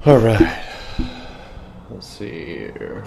All right. Let's see here.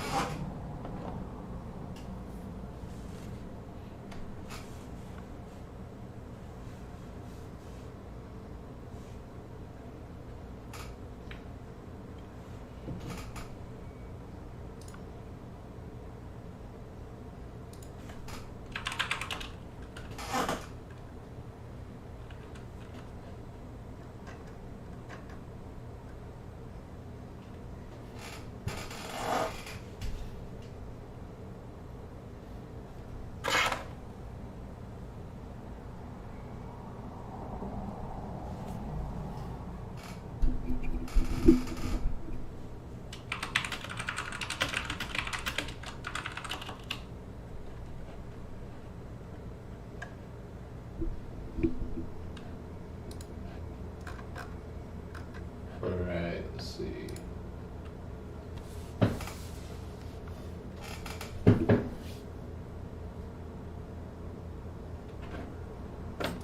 All right, let's see.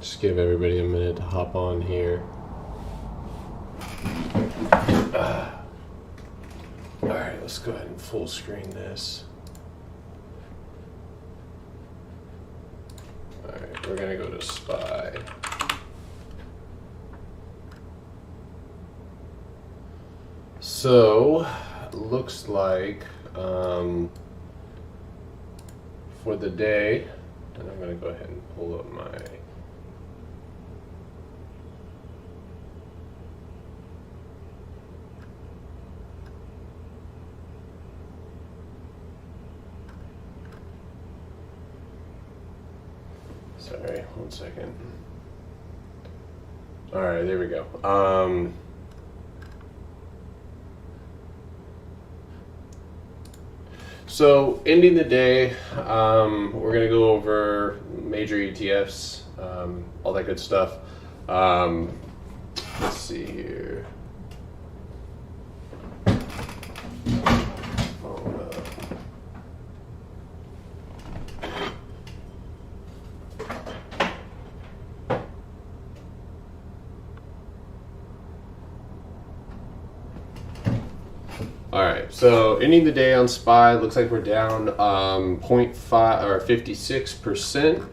Just give everybody a minute to hop on here. All right, let's go ahead and full screen this. All right, we're gonna go to SPY. So, looks like for the day, and I'm gonna go ahead and pull up my sorry, 1 second. All right, there we go. So ending the day, we're gonna go over major ETFs, all that good stuff. Let's see here. All right, so ending the day on SPY, looks like we're down 0.5 or 56%.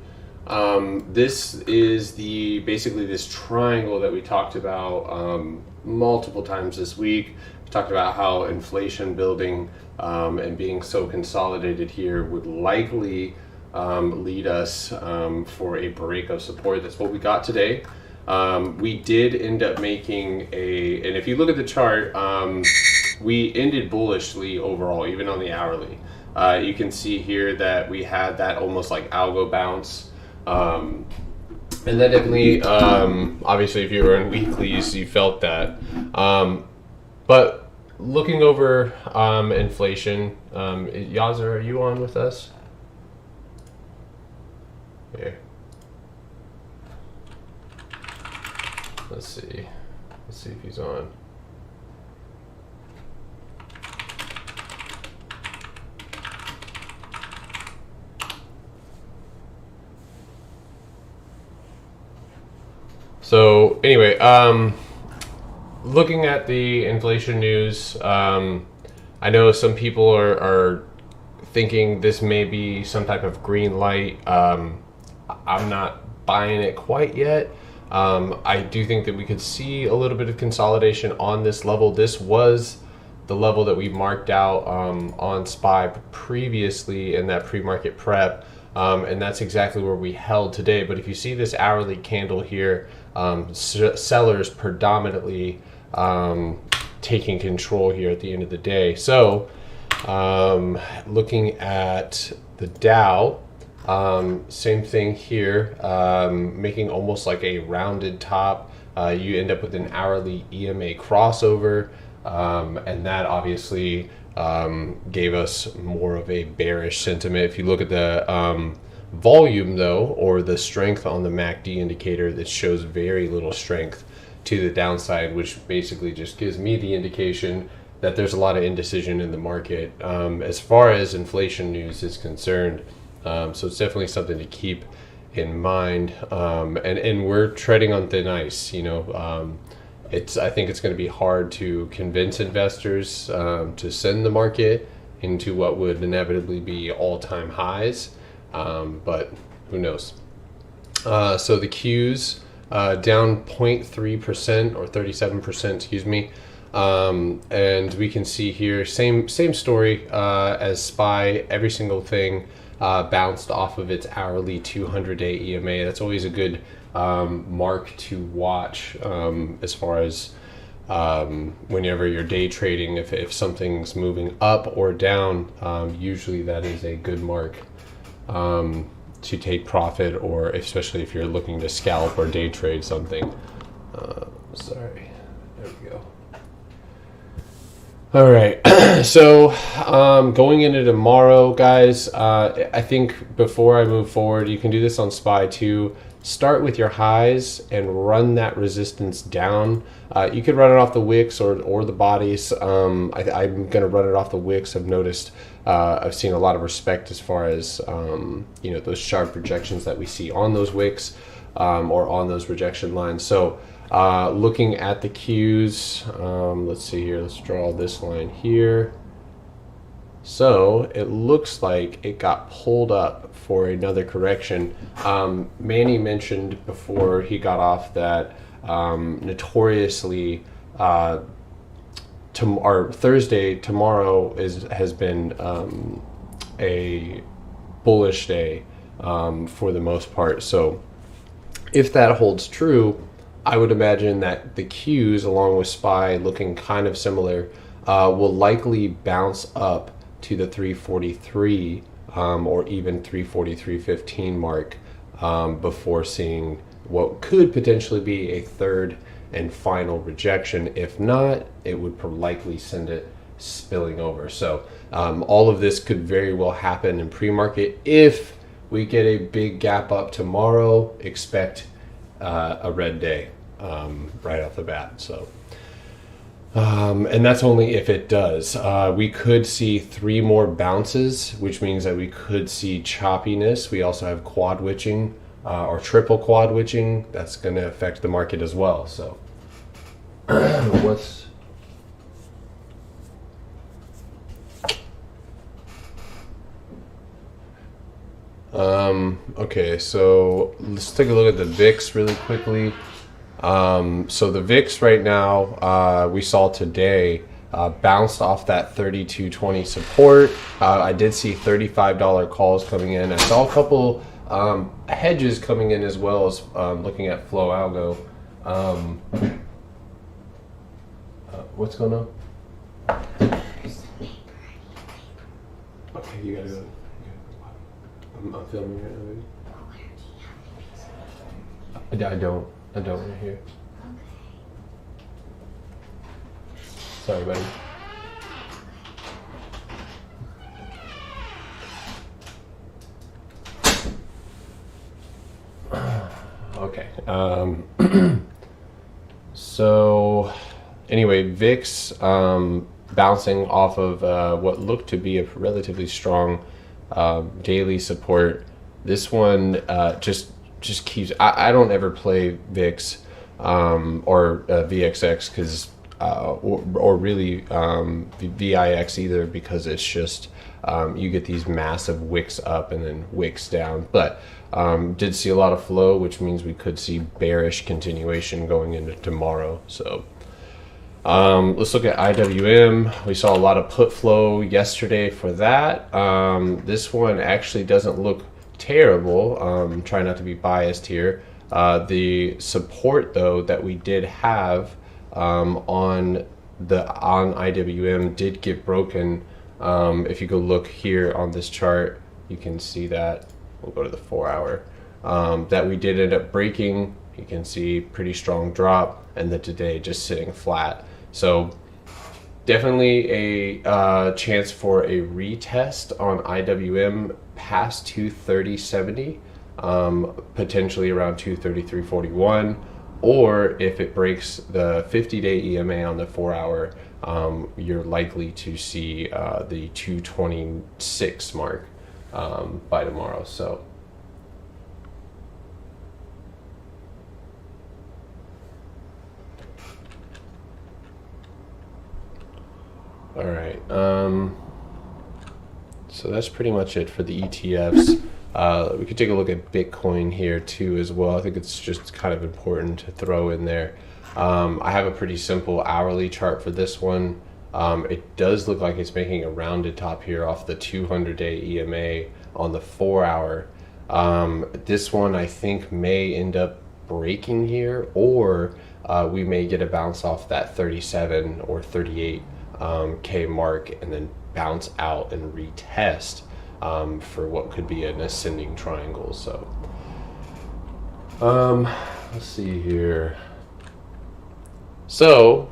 This is basically this triangle that we talked about multiple times this week. We talked about how inflation building and being so consolidated here would likely lead us for a break of support. That's what we got today. We did end up making and if you look at the chart, we ended bullishly overall, even on the hourly. You can see here that we had that almost like algo bounce. And that definitely, obviously if you were in weeklies, you felt that. But looking over inflation, Yazer, are you on with us? Here. Let's see if he's on. So anyway, looking at the inflation news, I know some people are thinking this may be some type of green light. I'm not buying it quite yet. I do think that we could see a little bit of consolidation on this level. This was the level that we marked out on SPY previously in that pre-market prep. And that's exactly where we held today. But if you see this hourly candle here, sellers predominantly taking control here at the end of the day. So looking at the Dow, same thing here, making almost like a rounded top. You end up with an hourly EMA crossover, and that obviously gave us more of a bearish sentiment. If you look at the volume though, or the strength on the MACD indicator, that shows very little strength to the downside, which basically just gives me the indication that there's a lot of indecision in the market as far as inflation news is concerned. So it's definitely something to keep in mind, and we're treading on thin ice. I think it's going to be hard to convince investors to send the market into what would inevitably be all-time highs, but who knows. So the Qs down 0.3% or 37%, excuse me. And we can see here, same story as SPY. Every single thing bounced off of its hourly 200-day EMA. That's always a good mark to watch as far as whenever you're day trading. If something's moving up or down, usually that is a good mark to take profit, or especially if you're looking to scalp or day trade something. Sorry, there we go. All right, so going into tomorrow, guys, I think before I move forward, you can do this on SPY too. Start with your highs and run that resistance down. You could run it off the wicks or the bodies. I'm going to run it off the wicks. I've noticed, I've seen a lot of respect as far as those sharp rejections that we see on those wicks or on those rejection lines. So looking at the Qs, let's see here. Let's draw this line here. So it looks like it got pulled up for another correction. Manny mentioned before he got off that notoriously Thursday, tomorrow has been a bullish day for the most part. So if that holds true, I would imagine that the Qs, along with SPY looking kind of similar, will likely bounce up to the 343 or even 343.15 mark before seeing what could potentially be a third and final rejection. If not, it would likely send it spilling over. So all of this could very well happen in pre-market. If we get a big gap up tomorrow, expect a red day right off the bat. So and that's only if it does. We could see 3 more bounces, which means that we could see choppiness. We also have quad witching or triple quad witching. That's going to affect the market as well. So what's okay, so let's take a look at the VIX really quickly. So the VIX right now, we saw today, bounced off that 32.20 support. I did see $35 calls coming in. I saw a couple hedges coming in as well as looking at flow algo. What's going on? Okay, you gotta go. I'm filming right now. I don't right here. Sorry, buddy. Okay. So anyway, VIX bouncing off of what looked to be a relatively strong daily support. This one just keeps. I don't ever play VIX or VXX because or really VIX either, because it's just you get these massive wicks up and then wicks down. But did see a lot of flow, which means we could see bearish continuation going into tomorrow. So let's look at IWM. We saw a lot of put flow yesterday for that. This one actually doesn't look terrible. Try not to be biased here. The support though that we did have on IWM did get broken. If you go look here on this chart, you can see that. We'll go to the 4-hour that we did end up breaking. You can see pretty strong drop, and then today just sitting flat. So definitely a chance for a retest on IWM past 230.70, potentially around 233.41, or if it breaks the 50-day EMA on the 4-hour, you're likely to see the 226 mark by tomorrow. So All right. So that's pretty much it for the ETFs. We could take a look at Bitcoin here too as well. I think it's just kind of important to throw in there. I have a pretty simple hourly chart for this one. It does look like it's making a rounded top here off the 200-day EMA on the 4 hour. This one I think may end up breaking here, or we may get a bounce off that 37 or 38 K mark and then bounce out and retest for what could be an ascending triangle. So let's see here. So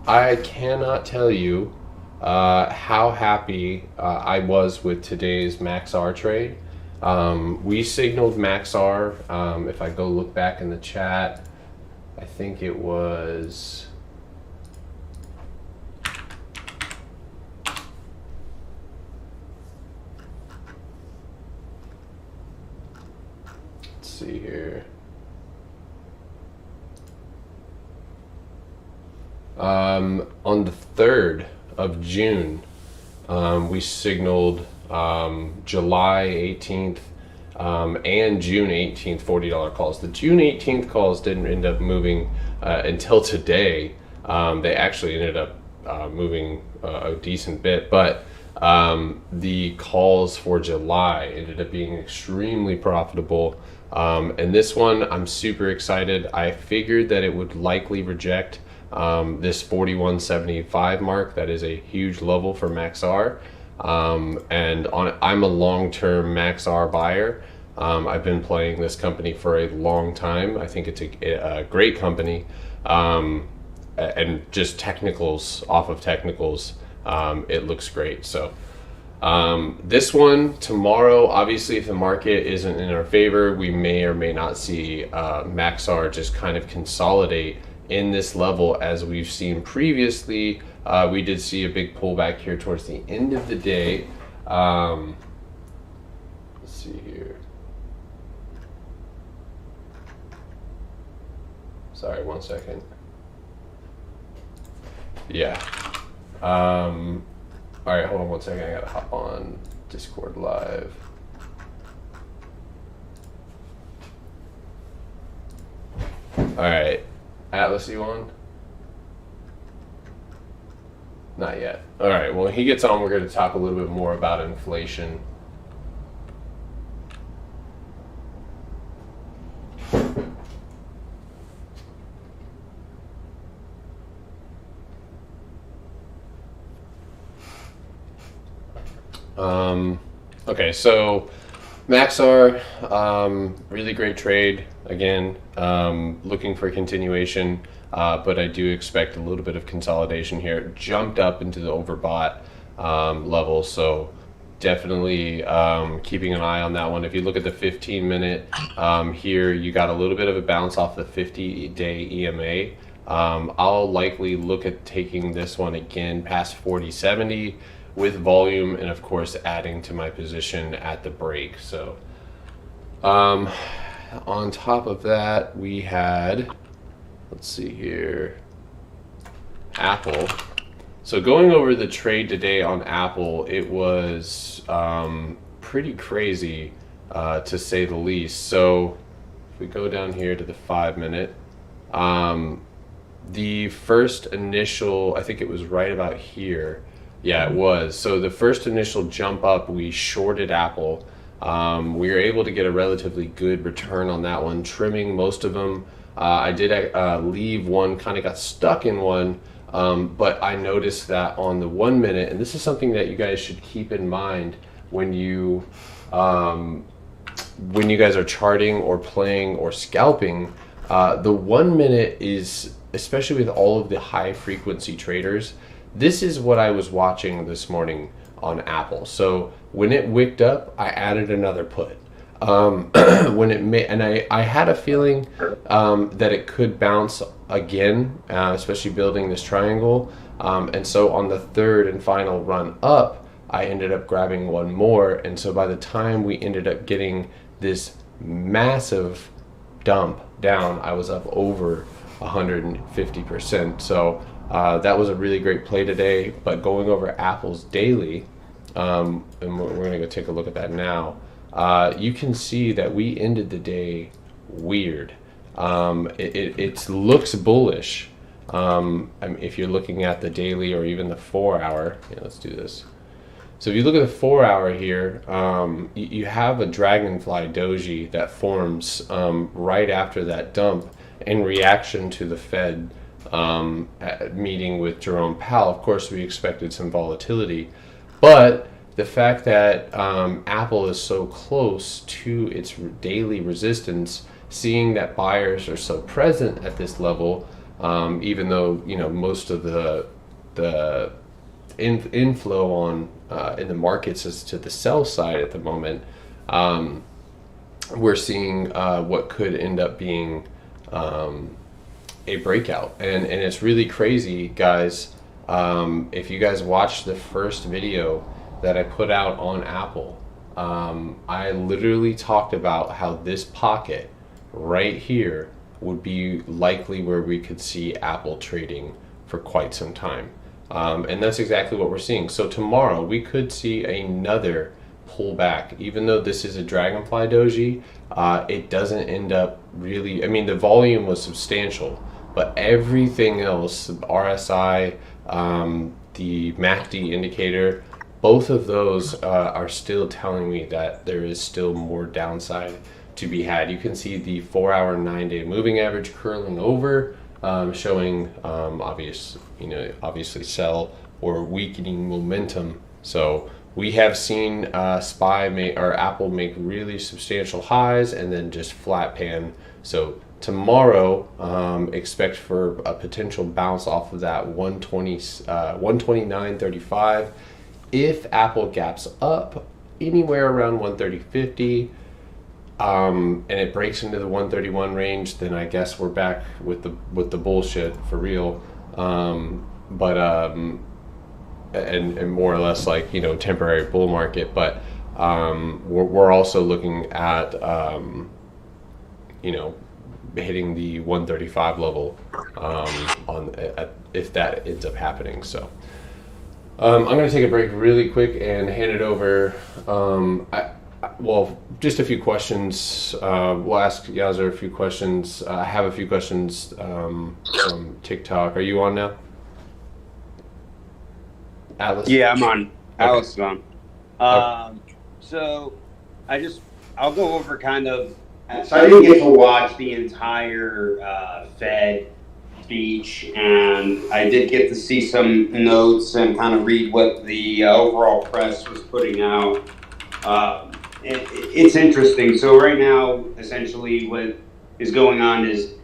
I cannot tell you how happy I was with today's MaxR trade. We signaled MaxR. If I go look back in the chat, I think it was see here. On the 3rd of June, we signaled July 18th and June 18th $40 calls. The June 18th calls didn't end up moving until today. They actually ended up moving a decent bit, but the calls for July ended up being extremely profitable. And this one, I'm super excited. I figured that it would likely reject this 41.75 mark. That is a huge level for MaxR. And I'm a long-term MaxR buyer. I've been playing this company for a long time. I think it's a great company. And just technicals, off of technicals, it looks great. So this one tomorrow, obviously if the market isn't in our favor, we may or may not see MaxR just kind of consolidate in this level as we've seen previously. We did see a big pullback here towards the end of the day. Let's see here. Sorry, 1 second. Yeah. All right, hold on 1 second. I gotta hop on Discord live. All right, Atlas, you on? Not yet. All right, well, when he gets on, we're going to talk a little bit more about inflation. Okay, so MaxR, really great trade. Again, looking for continuation, but I do expect a little bit of consolidation here. It jumped up into the overbought level, so definitely keeping an eye on that one. If you look at the 15-minute here, you got a little bit of a bounce off the 50-day EMA. I'll likely look at taking this one again past 40.70 with volume, and of course adding to my position at the break. So on top of that, we had, let's see here, Apple. So going over the trade today on Apple, it was pretty crazy to say the least. So if we go down here to the 5-minute, the first initial, I think it was right about here. Yeah, it was. So the first initial jump up, we shorted Apple. We were able to get a relatively good return on that one, trimming most of them. I did leave one, kind of got stuck in one, but I noticed that on the 1 minute, and this is something that you guys should keep in mind when you guys are charting or playing or scalping. The 1 minute is, especially with all of the high frequency traders, this is what I was watching this morning on Apple. So when it wicked up, I added another put. When it and I had a feeling that it could bounce again, especially building this triangle. And so on the third and final run up, I ended up grabbing one more. And so by the time we ended up getting this massive dump down, I was up over 150%. So That was a really great play today. But going over Apple's daily, and we're going to go take a look at that now. You can see that we ended the day weird. It looks bullish. I mean, if you're looking at the daily or even the 4-hour, let's do this. So if you look at the 4-hour here, you have a dragonfly doji that forms right after that dump in reaction to the Fed meeting with Jerome Powell. Of course, we expected some volatility, but the fact that Apple is so close to its daily resistance, seeing that buyers are so present at this level, even though most of the inflow on in the markets is to the sell side at the moment, we're seeing what could end up being a breakout, and it's really crazy, guys. If you guys watched the first video that I put out on Apple, I literally talked about how this pocket right here would be likely where we could see Apple trading for quite some time. And that's exactly what we're seeing. So tomorrow we could see another pullback. Even though this is a dragonfly doji, it doesn't end up really, I mean, the volume was substantial, but everything else, RSI, the MACD indicator, both of those are still telling me that there is still more downside to be had. You can see the 4-hour and 9-day moving average curling over, showing obviously sell or weakening momentum. So we have seen Apple make really substantial highs and then just flat pan. So tomorrow, expect for a potential bounce off of that 129.35. If Apple gaps up anywhere around 130.50, and it breaks into the 131 range, then I guess we're back with the bullshit for real. And more or less like temporary bull market. But we're also looking at hitting the 135 level if that ends up happening. So I'm going to take a break really quick and hand it over. Just a few questions. We'll ask Yazzer a few questions. I have a few questions from TikTok. Are you on now? Alice? Yeah, I'm on. Okay. Alice is on. Okay. So I'll go over kind of. So I didn't get to watch the entire Fed speech, and I did get to see some notes and kind of read what the overall press was putting out. It's interesting. So right now, essentially what is going on is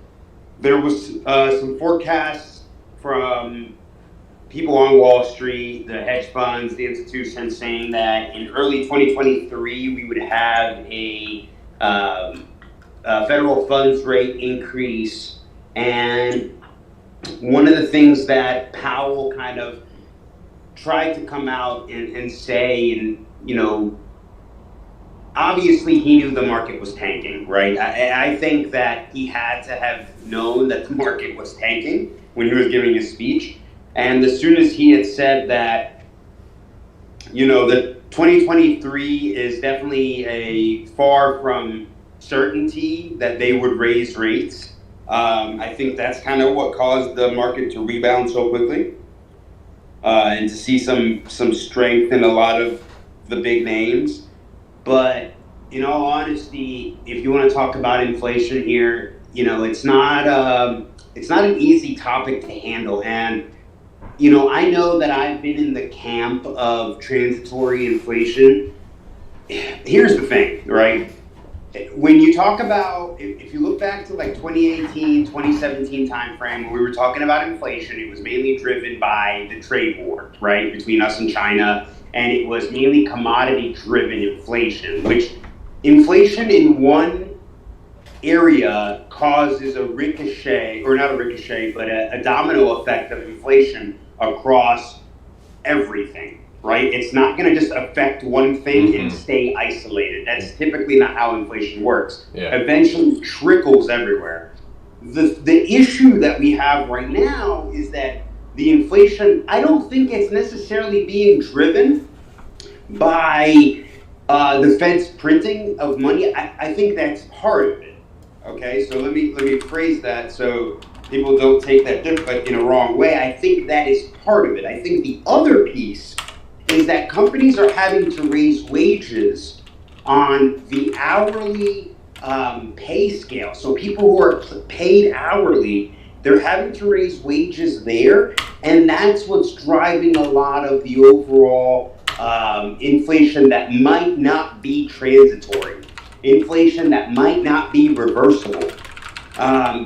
there was some forecasts from people on Wall Street, the hedge funds, the institutions, saying that in early 2023 we would have a federal funds rate increase. And one of the things that Powell kind of tried to come out and say, and obviously he knew the market was tanking, right? I think that he had to have known that the market was tanking when he was giving his speech. And as soon as he had said that, the 2023 is definitely a far from certainty that they would raise rates, I think that's kind of what caused the market to rebound so quickly, and to see some strength in a lot of the big names. But in all honesty, if you want to talk about inflation here, it's not an easy topic to handle. And I know that I've been in the camp of transitory inflation. Here's the thing, right? When you talk about, if you look back to like 2018, 2017 timeframe, when we were talking about inflation, it was mainly driven by the trade war, right, between us and China. And it was mainly commodity-driven inflation, which inflation in one area causes a ricochet, or not a ricochet, but a domino effect of inflation across everything, right? It's not going to just affect one thing and stay isolated. That's typically not how inflation works. Yeah. Eventually trickles everywhere. The issue that we have right now is that the inflation, I don't think it's necessarily being driven by the Fed's printing of money. I think that's part of it. Okay, so let me phrase that so people don't take that in a wrong way. I think that is part of it. I think the other piece is that companies are having to raise wages on the hourly pay scale. So people who are paid hourly, they're having to raise wages there, and that's what's driving a lot of the overall inflation that might not be transitory, inflation that might not be reversible.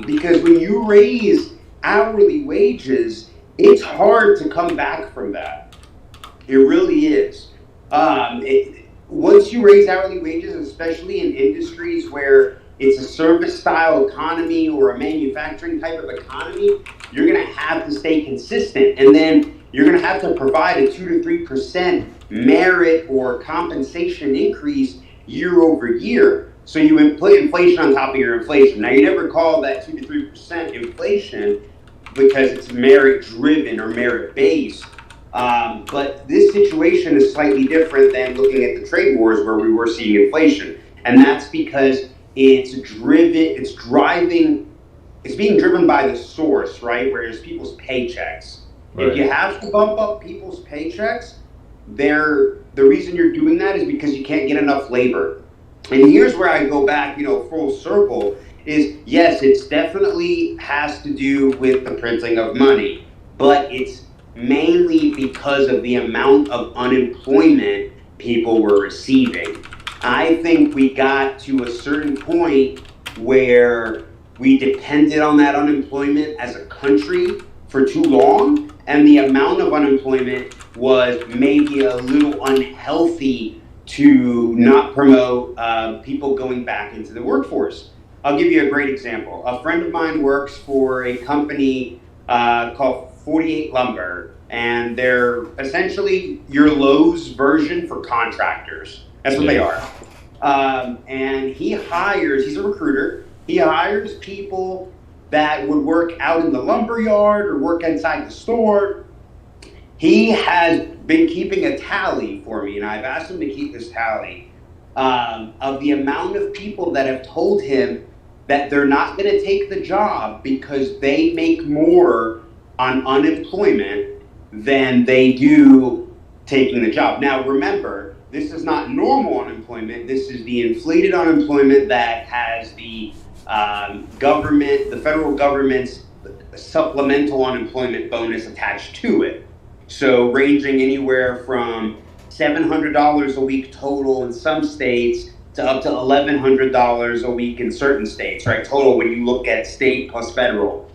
Because when you raise hourly wages, it's hard to come back from that. It really is. Once you raise hourly wages, especially in industries where it's a service style economy or a manufacturing type of economy, you're going to have to stay consistent. And then you're going to have to provide a 2 to 3% merit or compensation increase year over year. So you put inflation on top of your inflation. Now, you never call that 2 to 3% inflation because it's merit driven or merit based. But this situation is slightly different than looking at the trade wars where we were seeing inflation. And that's because it's being driven by the source, right? Whereas people's paychecks. Right. If you have to bump up people's paychecks, the reason you're doing that is because you can't get enough labor. And here's where I go back, full circle, is yes, it's definitely has to do with the printing of money, but it's mainly because of the amount of unemployment people were receiving. I think we got to a certain point where we depended on that unemployment as a country for too long, and the amount of unemployment was maybe a little unhealthy to not promote people going back into the workforce. I'll give you a great example. A friend of mine works for a company called 48 Lumber, and they're essentially your Lowe's version for contractors. That's what they are. And he's a recruiter, he hires people that would work out in the lumber yard or work inside the store. He has been keeping a tally for me, and I've asked him to keep this tally of the amount of people that have told him that they're not going to take the job because they make more on unemployment than they do taking the job. Now, remember, this is not normal unemployment. This is the inflated unemployment that has the the federal government's supplemental unemployment bonus attached to it. So ranging anywhere from $700 a week total in some states to up to $1,100 a week in certain states, right? Total when you look at state plus federal.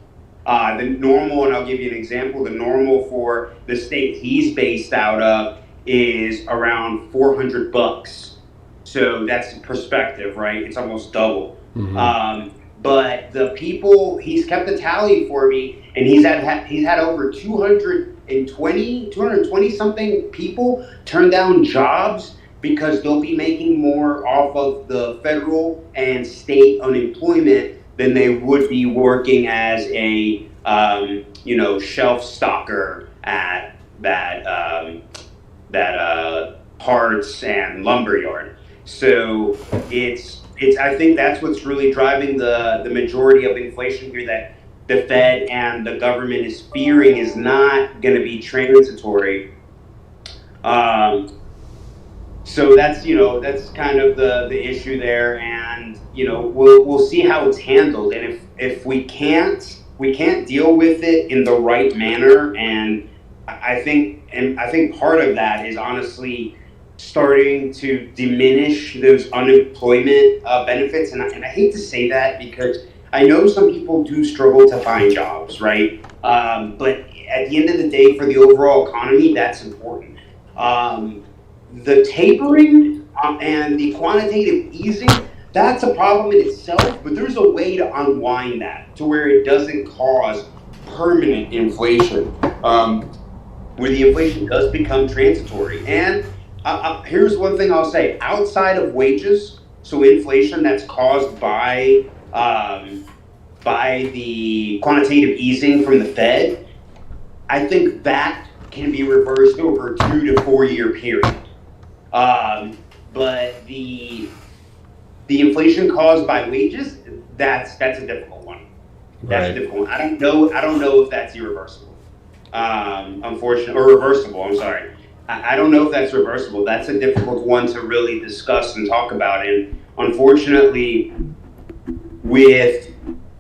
The normal, and I'll give you an example, the normal for the state he's based out of is around $400. So that's perspective, right? It's almost double. Mm-hmm. But the people, he's kept a tally for me, and he's had over 220 something people turn down jobs because they'll be making more off of the federal and state unemployment than they would be working as a shelf stocker at that parts and lumber yard. So I think that's what's really driving the majority of inflation here, that the Fed and the government is fearing is not going to be transitory. So that's kind of the issue there, and we'll see how it's handled. And if we can't deal with it in the right manner, and I think part of that is honestly starting to diminish those unemployment benefits. And I hate to say that because I know some people do struggle to find jobs, right? But at the end of the day, for the overall economy, that's important. The tapering and the quantitative easing, that's a problem in itself, but there's a way to unwind that to where it doesn't cause permanent inflation, where the inflation does become transitory. And here's one thing I'll say: outside of wages, so inflation that's caused by the quantitative easing from the Fed, I think that can be reversed over a 2 to 4 year period. But the inflation caused by wages, that's a difficult one. That's a difficult one. I don't know if that's irreversible. Unfortunately, or reversible. I'm sorry. I don't know if that's reversible. That's a difficult one to really discuss and talk about. And unfortunately, with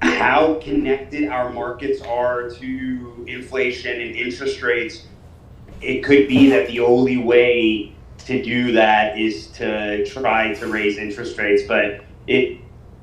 how connected our markets are to inflation and interest rates, it could be that the only way to do that is to try to raise interest rates, but it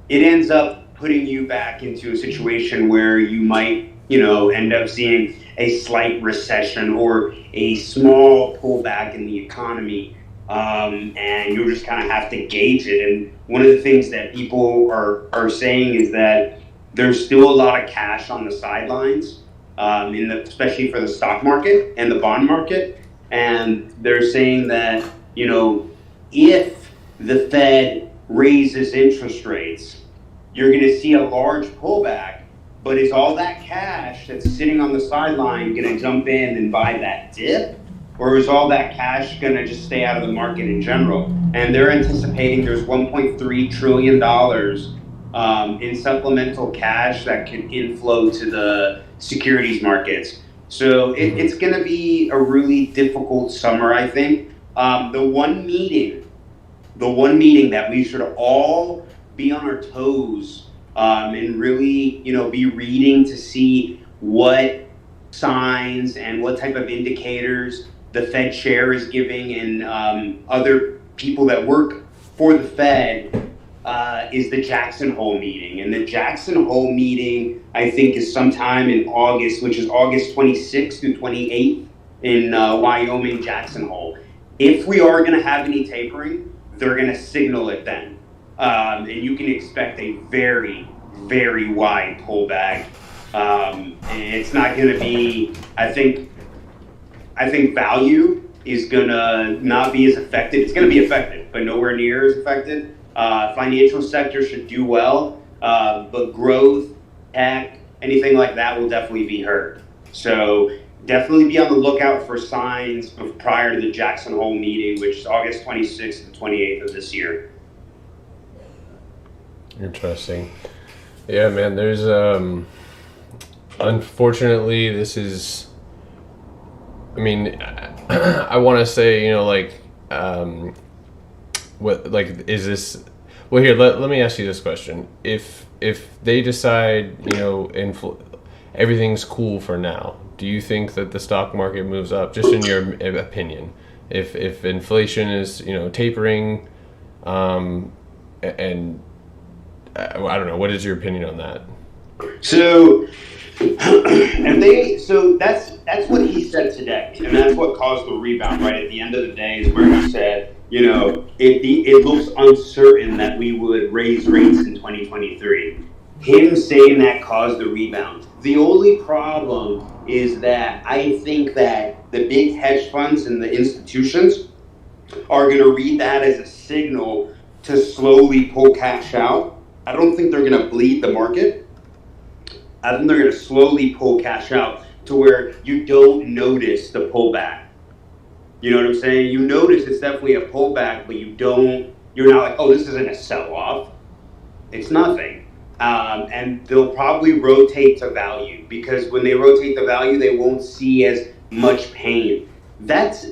ends up putting you back into a situation where you might, end up seeing a slight recession or a small pullback in the economy, and you just kind of have to gauge it. And one of the things that people are saying is that there's still a lot of cash on the sidelines, especially for the stock market and the bond market. And they're saying that, if the Fed raises interest rates, you're going to see a large pullback. But is all that cash that's sitting on the sideline going to jump in and buy that dip? Or is all that cash going to just stay out of the market in general? And they're anticipating there's $1.3 trillion in supplemental cash that could inflow to the securities markets. So it's going to be a really difficult summer, I think. The one meeting that we should all be on our toes and really, be reading to see what signs and what type of indicators the Fed chair is giving, and other people that work for the Fed, is the Jackson Hole meeting. And the Jackson Hole meeting, I think, is sometime in August, which is August 26th through 28th in Wyoming, Jackson Hole. If we are going to have any tapering, they're going to signal it then. And you can expect a very, very wide pullback. And it's not going to be, I think value is going to not be as affected. It's going to be affected, but nowhere near as affected. Financial sector should do well, but growth, tech, anything like that will definitely be hurt. So definitely be on the lookout for signs prior to the Jackson Hole meeting, which is August 26th and 28th of this year. Interesting. Yeah, man, there's, unfortunately, this is, I want to say, what, is this, well, here, let me ask you this question. If they decide, everything's cool for now, do you think that the stock market moves up, just in your opinion? If inflation is, tapering, and I don't know, what is your opinion on that? So, that's what he said today, and that's what caused the rebound. Right at the end of the day is where he said, it looks uncertain that we would raise rates in 2023. Him saying that caused the rebound. The only problem is that I think that the big hedge funds and the institutions are going to read that as a signal to slowly pull cash out. I don't think they're going to bleed the market. I think they're going to slowly pull cash out to where you don't notice the pullback. You know what I'm saying? You notice it's definitely a pullback, but you're not like, oh, this isn't a sell-off. It's nothing. And they'll probably rotate to value, because when they rotate the value, they won't see as much pain. That's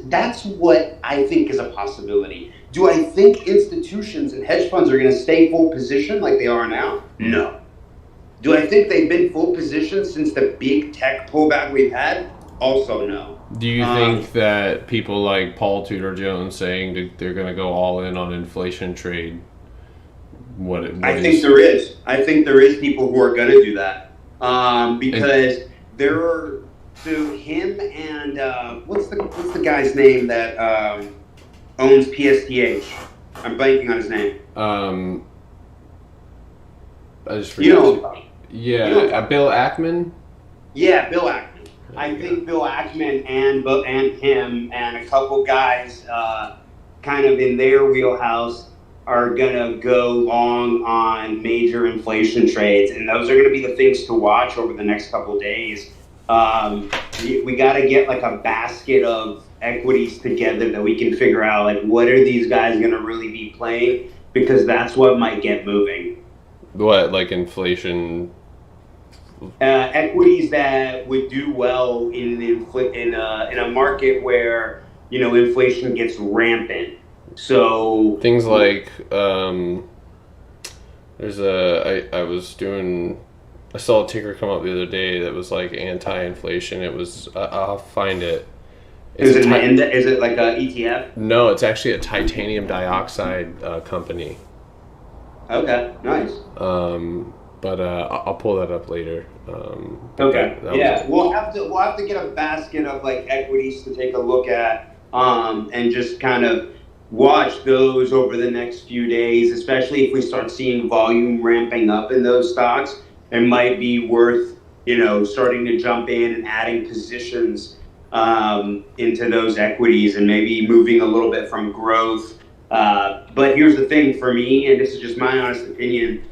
what I think is a possibility. Do I think institutions and hedge funds are going to stay full position like they are now? No. Do I think they've been full position since the big tech pullback we've had? Also no. Do you think that people like Paul Tudor Jones saying they're going to go all in on inflation trade? I think there is. I think there is people who are going to do that, because there are. So him and what's the guy's name that owns PSTH? I'm blanking on his name. I just forgot. Yeah, Bill Ackman. Yeah, Bill Ackman. I think Bill Ackman and him and a couple guys kind of in their wheelhouse are going to go long on major inflation trades. And those are going to be the things to watch over the next couple of days. We got to get like a basket of equities together that we can figure out like what are these guys going to really be playing, because that's what might get moving. What, like inflation? Equities that would do well in a market where inflation gets rampant. So Things like I saw a ticker come up the other day that was like anti-inflation. It was I'll find it. is it like a ETF? No, it's actually a titanium dioxide company. Okay, nice. But I'll pull that up later. Okay. Yeah, we'll have to get a basket of like equities to take a look at, and just kind of watch those over the next few days, especially if we start seeing volume ramping up in those stocks. It might be worth starting to jump in and adding positions into those equities, and maybe moving a little bit from growth. But here's the thing for me, and this is just my honest opinion.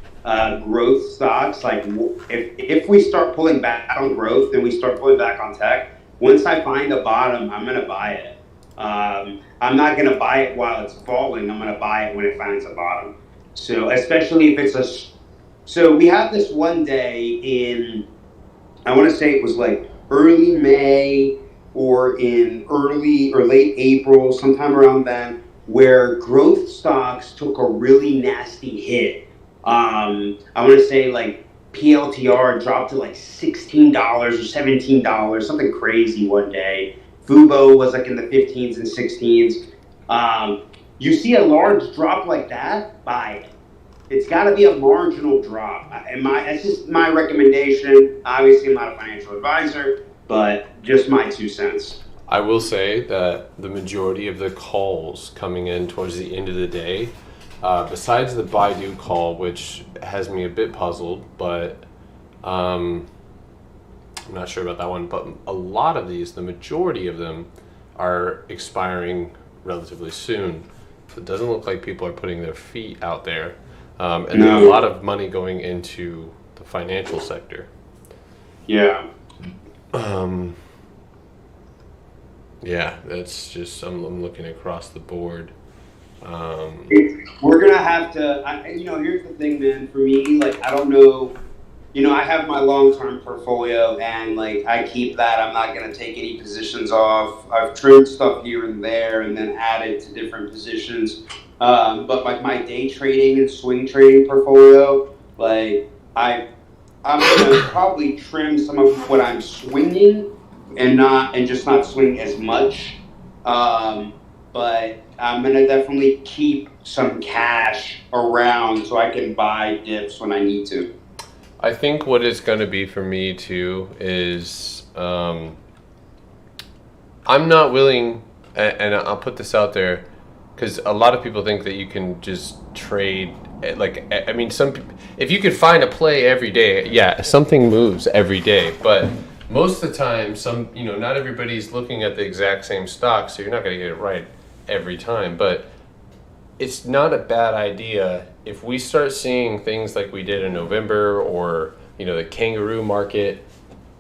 Growth stocks, like if we start pulling back on growth and we start pulling back on tech, once I find a bottom, I'm going to buy it. I'm not going to buy it while it's falling. I'm going to buy it when it finds a bottom. So especially if so we have this one day in, I want to say it was like early May or in early or late April, sometime around then, where growth stocks took a really nasty hit. I want to say like PLTR dropped to like $16 or $17, something crazy one day. Fubo was like in the 15s and 16s. You see a large drop like that, buy it. It's got to be a marginal drop. That's just my recommendation. Obviously, I'm not a financial advisor, but just my 2 cents. I will say that the majority of the calls coming in towards the end of the day, besides the Baidu call, which has me a bit puzzled, but I'm not sure about that one, but a lot of these, the majority of them, are expiring relatively soon. So it doesn't look like people are putting their feet out there. And there's a lot of money going into the financial sector. Yeah. Yeah, that's just, I'm looking across the board. We're gonna have to. Here's the thing, man. For me, like, I don't know. I have my long-term portfolio, and like I keep that. I'm not gonna take any positions off. I've trimmed stuff here and there, and then added to different positions. But like my day trading and swing trading portfolio, like I'm gonna probably trim some of what I'm swinging, and just not swing as much. But I'm gonna definitely keep some cash around so I can buy dips when I need to. I think what it's going to be for me too is I'm not willing, and I'll put this out there, because a lot of people think that you can just trade. Like, I mean, if you could find a play every day, yeah, something moves every day, but most of the time, not everybody's looking at the exact same stock, so you're not going to get it right every time. But it's not a bad idea if we start seeing things like we did in November, or the kangaroo market,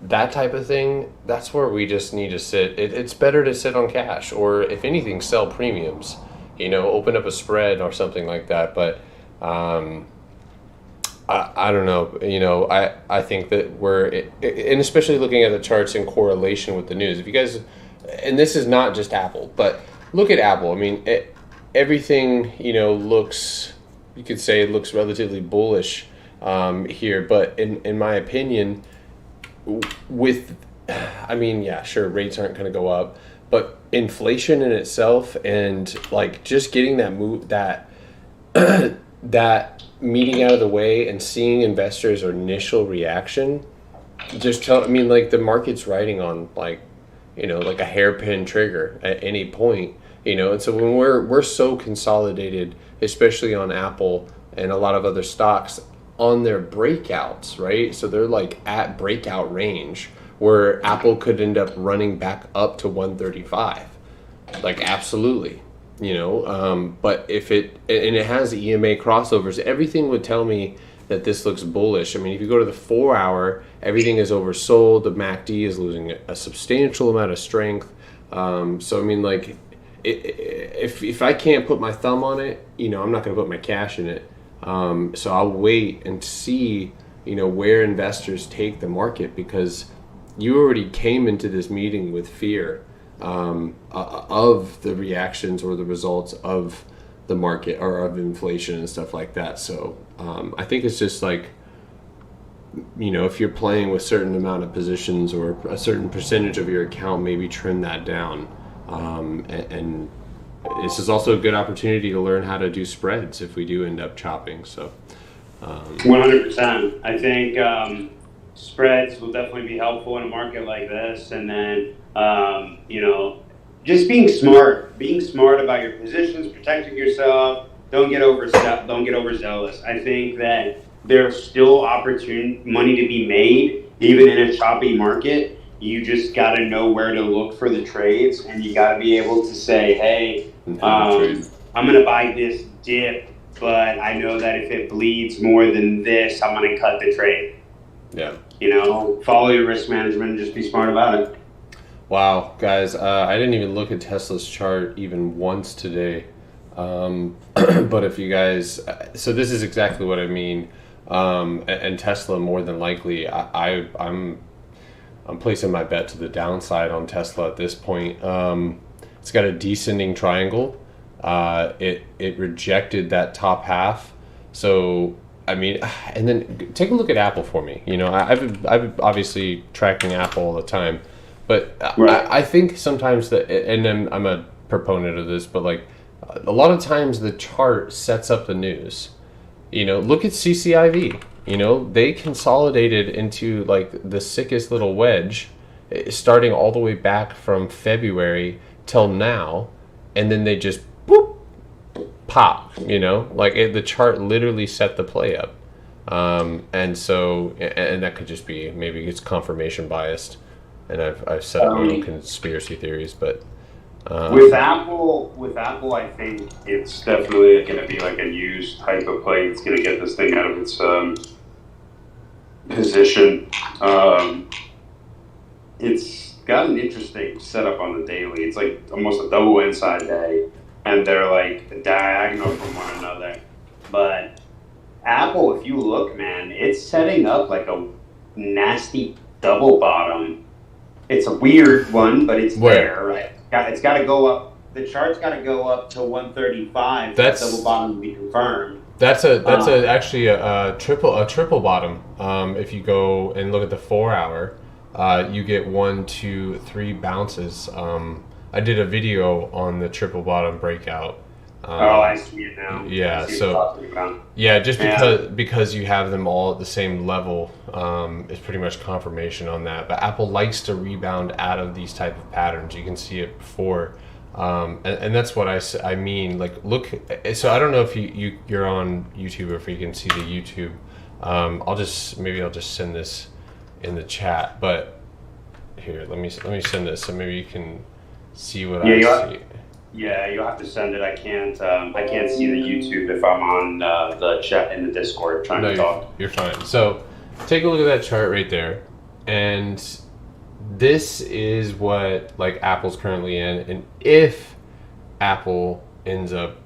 that type of thing. That's where we just need to sit. It's better to sit on cash, or if anything, sell premiums. Open up a spread or something like that. But I don't know. I think that and especially looking at the charts in correlation with the news. If you guys, and this is not just Apple, but look at Apple. I mean, everything looks, you could say it looks relatively bullish here, but in my opinion, sure, rates aren't going to go up, but inflation in itself, and like just getting that that meeting out of the way and seeing investors' initial reaction, the market's riding on like a hairpin trigger at any point. And so when we're so consolidated, especially on Apple and a lot of other stocks, on their breakouts, right? So they're like at breakout range, where Apple could end up running back up to 135, like absolutely, but if it has EMA crossovers, everything would tell me that this looks bullish. I mean, if you go to the 4-hour, everything is oversold. The MACD is losing a substantial amount of strength. So I mean, like, if I can't put my thumb on it, I'm not going to put my cash in it. So I'll wait and see, where investors take the market, because you already came into this meeting with fear of the reactions or the results of the market or of inflation and stuff like that. So I think it's just like, if you're playing with certain amount of positions or a certain percentage of your account, maybe trim that down. And this is also a good opportunity to learn how to do spreads if we do end up chopping. So 100%. I think spreads will definitely be helpful in a market like this. And then, just being smart about your positions, protecting yourself. Don't get overzealous. I think that there's still money to be made, even in a choppy market. You just got to know where to look for the trades, and you got to be able to say, hey, I'm going to buy this dip, but I know that if it bleeds more than this, I'm going to cut the trade. Yeah. Follow your risk management and just be smart about it. Wow, guys, I didn't even look at Tesla's chart even once today. But if you guys, so this is exactly what I mean. And Tesla, more than likely, I'm placing my bet to the downside on Tesla at this point. It's got a descending triangle. It rejected that top half. So, I mean, and then take a look at Apple for me. I've been obviously tracking Apple all the time, but right. I think sometimes and then I'm a proponent of this, but like a lot of times the chart sets up the news. Look at CCIV. They consolidated into like the sickest little wedge, starting all the way back from February till now, and then they just boop, pop. The chart literally set the play up, and so that could just be, maybe it's confirmation biased, and I've set up my own conspiracy theories, but. With Apple, I think it's definitely going to be like a used type of play. It's going to get this thing out of its position. It's got an interesting setup on the daily. It's like almost a double inside day, and they're like diagonal from one another. But Apple, if you look, man, it's setting up like a nasty double bottom. It's a weird one, but it's there, right? It's got to go up. The chart's got to go up to 135. That double bottom to be confirmed. That's actually a triple bottom. If you go and look at the 4-hour, you get 1, 2, 3 bounces. I did a video on the triple bottom breakout. I see it now. Yeah, because you have them all at the same level, is pretty much confirmation on that. But Apple likes to rebound out of these type of patterns. You can see it before, and that's what I mean. Like, look. So I don't know if you're on YouTube or if you can see the YouTube. I'll just send this in the chat. But here, let me send this so maybe you can see what I see. Yeah, you'll have to send it. I can't see the YouTube if I'm on the chat in the Discord trying to talk. You're fine. So take a look at that chart right there, and this is what like Apple's currently in. And if Apple ends up,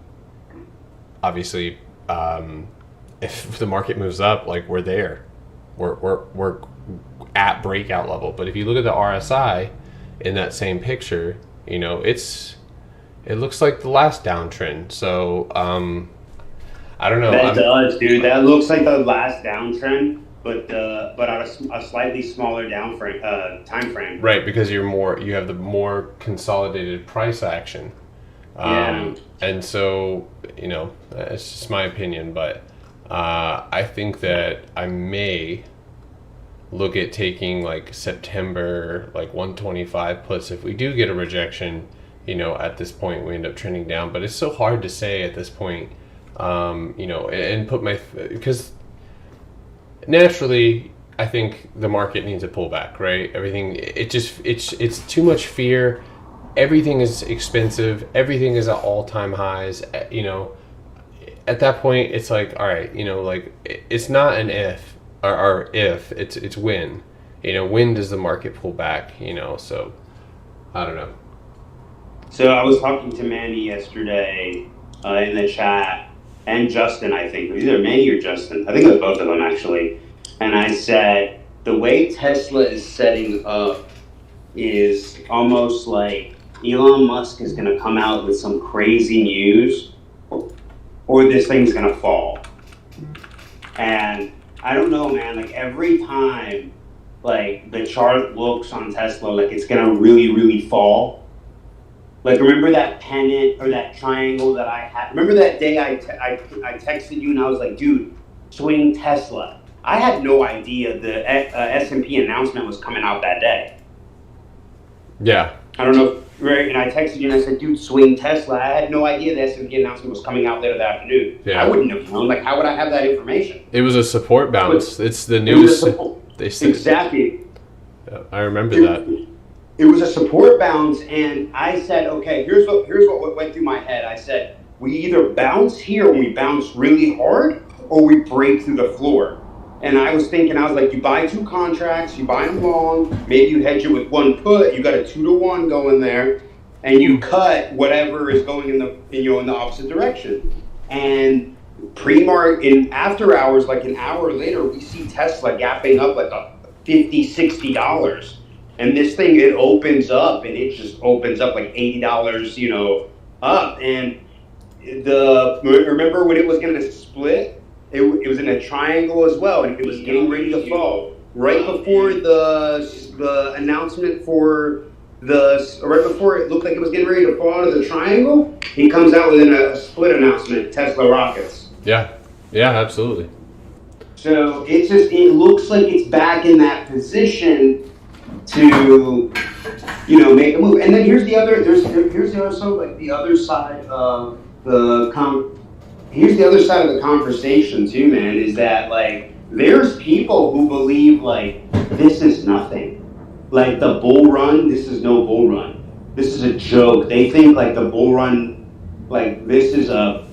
obviously, if the market moves up, like we're there, we're at breakout level. But if you look at the RSI in that same picture, it looks like the last downtrend. So, I don't know. That does, dude. That looks like the last downtrend, but on a slightly smaller time frame. Right, because you have the more consolidated price action. Yeah. And so, it's just my opinion, but I think that I may look at taking like September, like 125 puts if we do get a rejection. At this point we end up trending down, but it's so hard to say at this point, and put because naturally I think the market needs a pullback, right? Everything, it's too much fear. Everything is expensive. Everything is at all-time highs. at that point, it's like, all right, like it's not an if or if, it's when. When does the market pull back? So I don't know. So I was talking to Manny yesterday in the chat, and Justin, I think. Either Manny or Justin. I think it was both of them, actually. And I said, the way Tesla is setting up is almost like Elon Musk is going to come out with some crazy news, or this thing's going to fall. And I don't know, man. Like, every time, like, the chart looks on Tesla like it's going to really, really fall. Like, remember that pennant or that triangle that I had? Remember that day I texted you and I was like, dude, swing Tesla. I had no idea the S&P announcement was coming out that day. Yeah. I don't know, right? And I texted you and I said, dude, swing Tesla. I had no idea the S&P announcement was coming out later that afternoon. Yeah. I wouldn't have known. Like, how would I have that information? It was a support bounce. It's the news. They said, exactly. Yeah, I remember that. It was a support bounce, and I said, okay, here's what went through my head. I said, we either bounce here and we bounce really hard, or we break through the floor. And I was like, you buy 2 contracts, you buy them long, maybe you hedge it with 1 put, you got a 2-to-1 going there, and you cut whatever is going in the opposite direction. And in after hours, like an hour later, we see Tesla gapping up like a $50-$60. And this thing, it opens up, and it just opens up like $80, up. And remember when it was going to split? It was in a triangle as well, and it was getting ready to fall. Right before the announcement right before it looked like it was getting ready to fall out of the triangle, he comes out with a split announcement, Tesla rockets. Yeah, absolutely. So it looks like it's back in that position to make a move. And then here's the other side of the conversation too, man, is that like there's people who believe like this is nothing. Like the bull run, this is no bull run. This is a joke. They think like the bull run, like this is a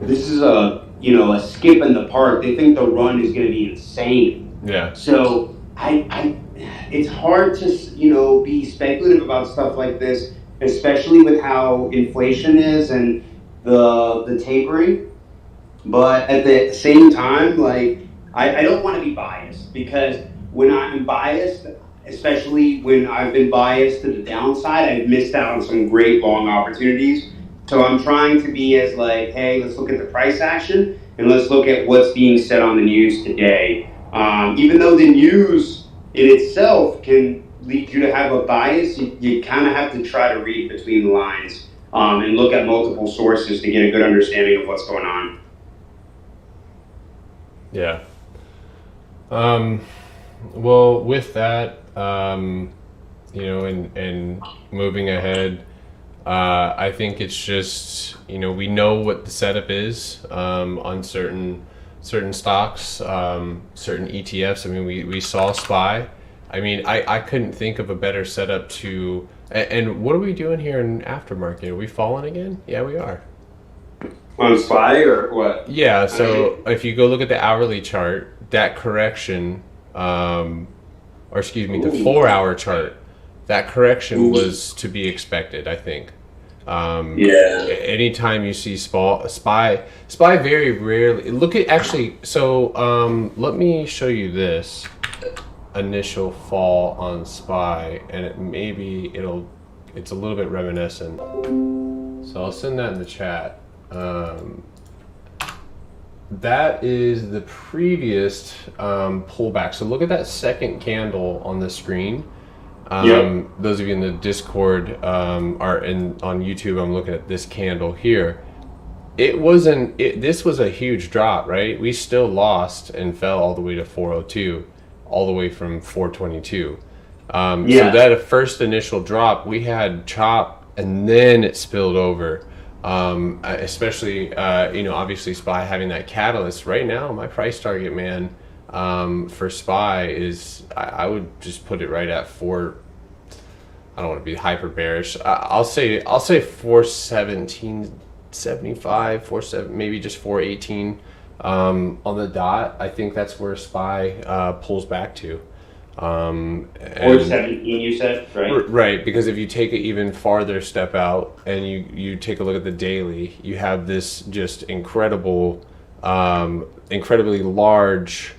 a skip in the park. They think the run is going to be insane. Yeah. So it's hard to be speculative about stuff like this, especially with how inflation is and the tapering. But at the same time, like I don't want to be biased, because when I'm biased, especially when I've been biased to the downside, I've missed out on some great long opportunities. So I'm trying to be as like, hey, let's look at the price action and let's look at what's being said on the news today. Even though the news in itself can lead you to have a bias, you kind of have to try to read between the lines and look at multiple sources to get a good understanding of what's going on. Yeah. Well, with that, and moving ahead, I think it's just, we know what the setup is on certain stocks, certain ETFs. I mean, we saw SPY. I mean, I couldn't think of a better setup to. And what are we doing here in aftermarket? Are we falling again? Yeah, we are. On SPY or what? Yeah. So if you go look at the hourly chart, that correction, the 4-hour chart, that correction was to be expected, I think. Anytime you see SPY very rarely. Look at actually. So let me show you this initial fall on SPY, and it's a little bit reminiscent. So I'll send that in the chat. That is the previous pullback. So look at that second candle on the screen. Those of you in the Discord on YouTube, I'm looking at this candle here. This was a huge drop, right? We still lost and fell all the way to 402, all the way from 422. So that first initial drop, we had chop, and then it spilled over. Especially, obviously SPY having that catalyst. Right now, my price target, man, for SPY is, I would just put it right at 4. I don't want to be hyper bearish. I'll say 417 475, 47, maybe just 418 on the dot. I think that's where SPY pulls back to. Or 17, you said, right? Right, because if you take it even farther step out and you take a look at the daily, you have this just incredibly large,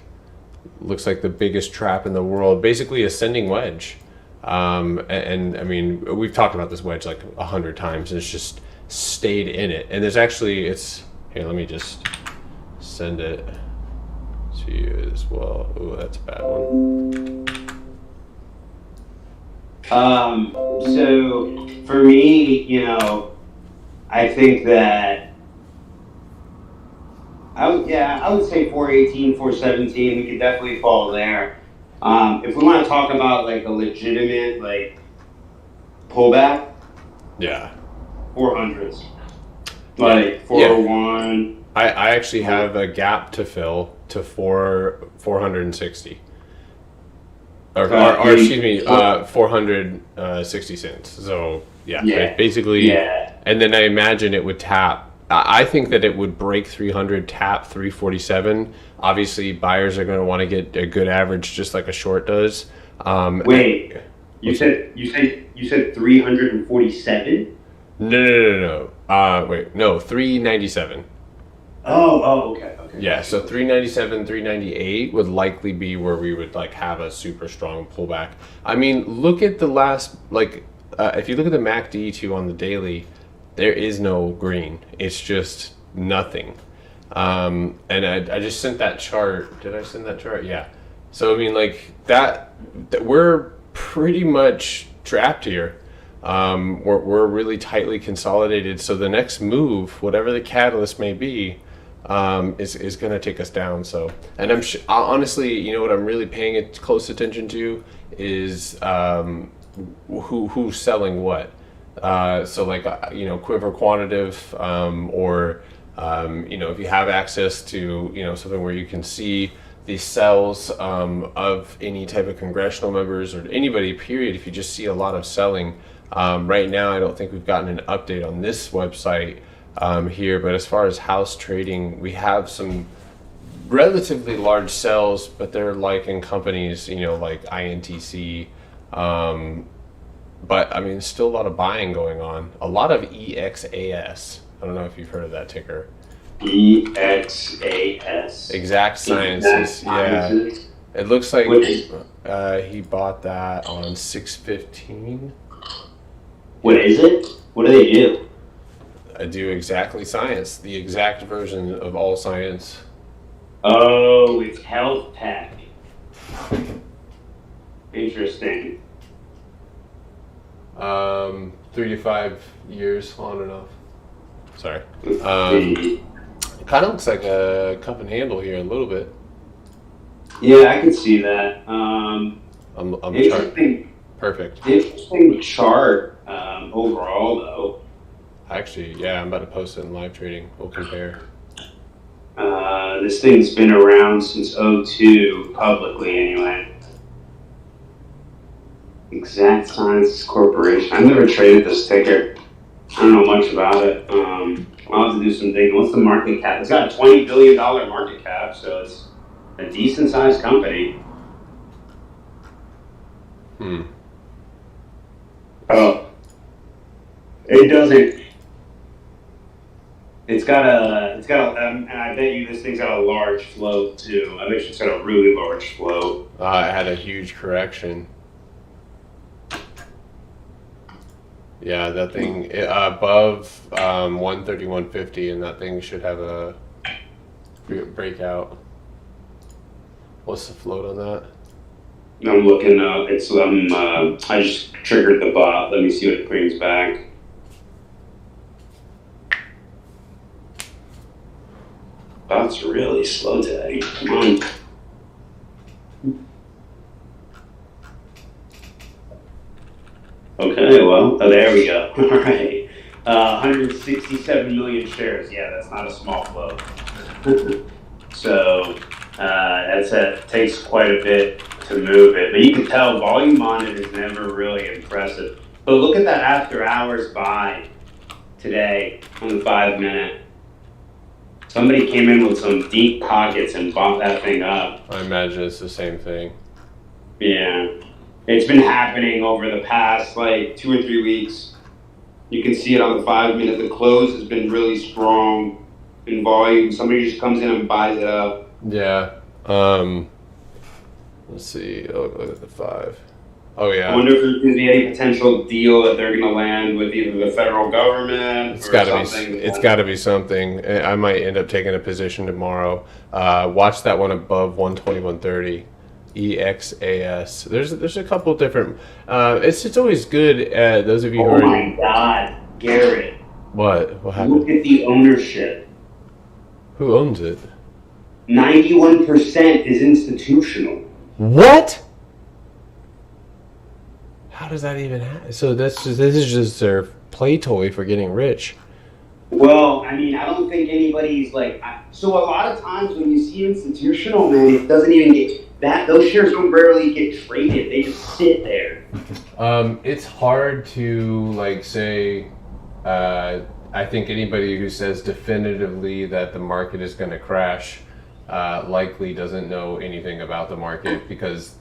looks like the biggest trap in the world, basically ascending wedge. And I mean, we've talked about this wedge like 100 times, and it's just stayed in it. And there's actually, here, let me just send it to you as well. Ooh, that's a bad one. So for me, I think that I would say 418, 417. We could definitely fall there. If we want to talk about like a legitimate like pullback, yeah, 400s, like 401. I actually have a gap to fill to 460. Or excuse me, 460 cents. So basically, and then I imagine it would tap. I think that it would break 300, tap 347. Obviously, buyers are going to want to get a good average, just like a short does. Wait, you said 347? No. Wait, no, 397. Okay. Yeah, so 397, 398 would likely be where we would like have a super strong pullback. I mean, look at the last, if you look at the MACD too on the daily, there is no green. It's just nothing. And I just sent that chart. Did I send that chart? Yeah. So I mean, like that we're pretty much trapped here. We're really tightly consolidated. So the next move, whatever the catalyst may be, is going to take us down. So, and honestly, what I'm really paying close attention to is who's selling what. So like quiver quantitative, or if you have access to something where you can see the sells of any type of congressional members or anybody, period. If you just see a lot of selling, right now I don't think we've gotten an update on this website here, but as far as house trading, we have some relatively large sells, but they're like in companies, like INTC, but I mean, still a lot of buying going on. A lot of EXAS. I don't know if you've heard of that ticker. EXAS. Exact Sciences. Yeah. It looks like he bought that on 615. What is it? What do they do? I do exactly science, the exact version of all science. Oh, it's health tech. Interesting. 3 to 5 years on and off. Sorry. It kind of looks like a cup and handle here a little bit. Yeah, I can see that. I'm interesting. Perfect. Interesting chart overall, though. Actually, yeah, I'm about to post it in live trading. We'll compare. This thing's been around since '02, publicly anyway. Exact Sciences Corporation. I've never traded this ticker. I don't know much about it. I'll have to do some digging. What's the market cap? It's got a $20 billion market cap, so it's a decent sized company. Oh, it doesn't. It's got a, and I bet you this thing's got a large float too. I bet you it's got a really large float. It had a huge correction. Yeah, that thing above 131.50, and that thing should have a breakout. What's the float on that? I'm looking up. It's I just triggered the bot. Let me see what it brings back. Bot's really slow today. Come on. Okay, well, there we go. All right. 167 million shares. Yeah, that's not a small float. So that takes quite a bit to move it. But you can tell volume on it is never really impressive. But look at that after hours buy today on the 5-minute. Somebody came in with some deep pockets and bought that thing up. I imagine it's the same thing. Yeah. It's been happening over the past like 2 or 3 weeks. You can see it on the 5-minute. The close has been really strong in volume. Somebody just comes in and buys it up. Yeah. Let's see. Oh, look at the 5. Oh, yeah. I wonder if there's going to be any potential deal that they're going to land with either the federal government It's or got to something. be. It's got to be something. I might end up taking a position tomorrow. Watch that one above 121.30. EXAS. There's a couple different. It's always good. Those of you who Oh are. my God, Garrett! What happened? Look at the ownership. Who owns it? 91% is institutional. What? How does that even happen? So this is just their play toy for getting rich. Well, I mean, I don't think anybody's like. So a lot of times when you see institutional, man, it doesn't even get that. Those shares don't barely get traded. They just sit there. It's hard to like say. I think anybody who says definitively that the market is going to crash likely doesn't know anything about the market, because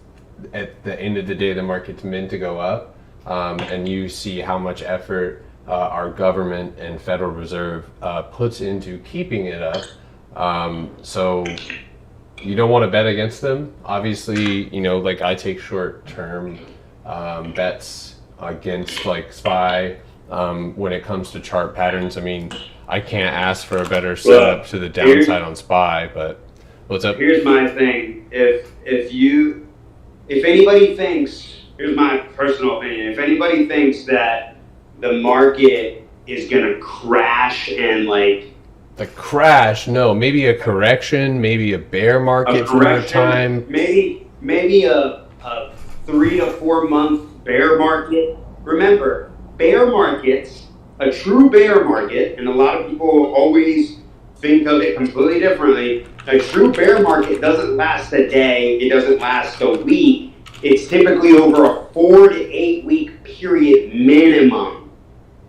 at the end of the day, the market's meant to go up, and you see how much effort our government and Federal Reserve puts into keeping it up. So you don't want to bet against them. Obviously, like I take short-term bets against like SPY when it comes to chart patterns. I mean, I can't ask for a better setup to the downside on SPY, but what's up? Here's my thing. If anybody thinks, here's my personal opinion, if anybody thinks that the market is going to crash and like... The crash? No, maybe a correction, maybe a bear market for a time. Maybe a 3 to 4 month bear market. Remember, bear markets, a true bear market, and a lot of people always think of it completely differently. A true bear market doesn't last a day, it doesn't last a week. It's typically over a 4 to 8 week period minimum.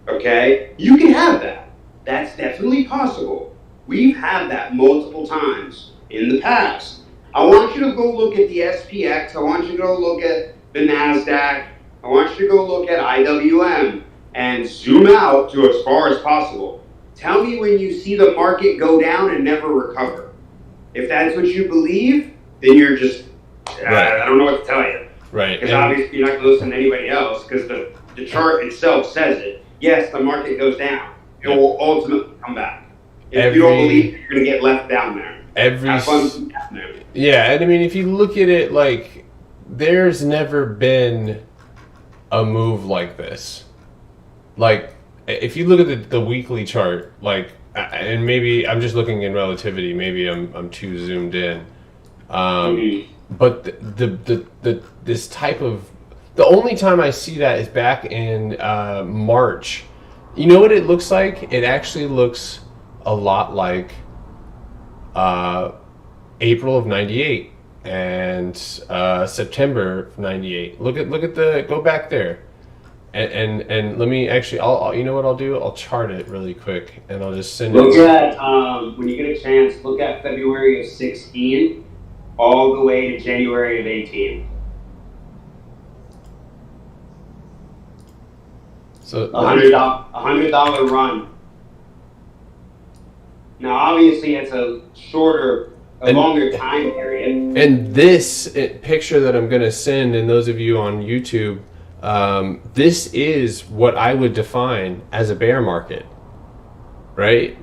Okay? You can have that. That's definitely possible. We've had that multiple times in the past. I want you to go look at the SPX. I want you to go look at the NASDAQ. I want you to go look at IWM and zoom out to as far as possible. Tell me when you see the market go down and never recover. If that's what you believe, then you're just, right. I don't know what to tell you. Right. Because obviously you're not going to listen to anybody else, because the chart itself says it. Yes, the market goes down. It will ultimately come back. If you don't believe it, you're going to get left down there. Have fun down there. Yeah, and I mean, if you look at it, like, there's never been a move like this. Like, if you look at the weekly chart, like, and maybe I'm just looking in relativity, maybe I'm too zoomed in. But this type of, the only time I see that is back in March. You know what it looks like? It actually looks a lot like April of '98 and September of '98. Look at go back there. And let me actually, I'll you know what I'll do? I'll chart it really quick, and I'll just send it. Look at, when you get a chance, look at February of 16 all the way to January of 18. So $100 run. Now, obviously, it's a longer time period. And this picture that I'm going to send, and those of you on YouTube, this is what I would define as a bear market, right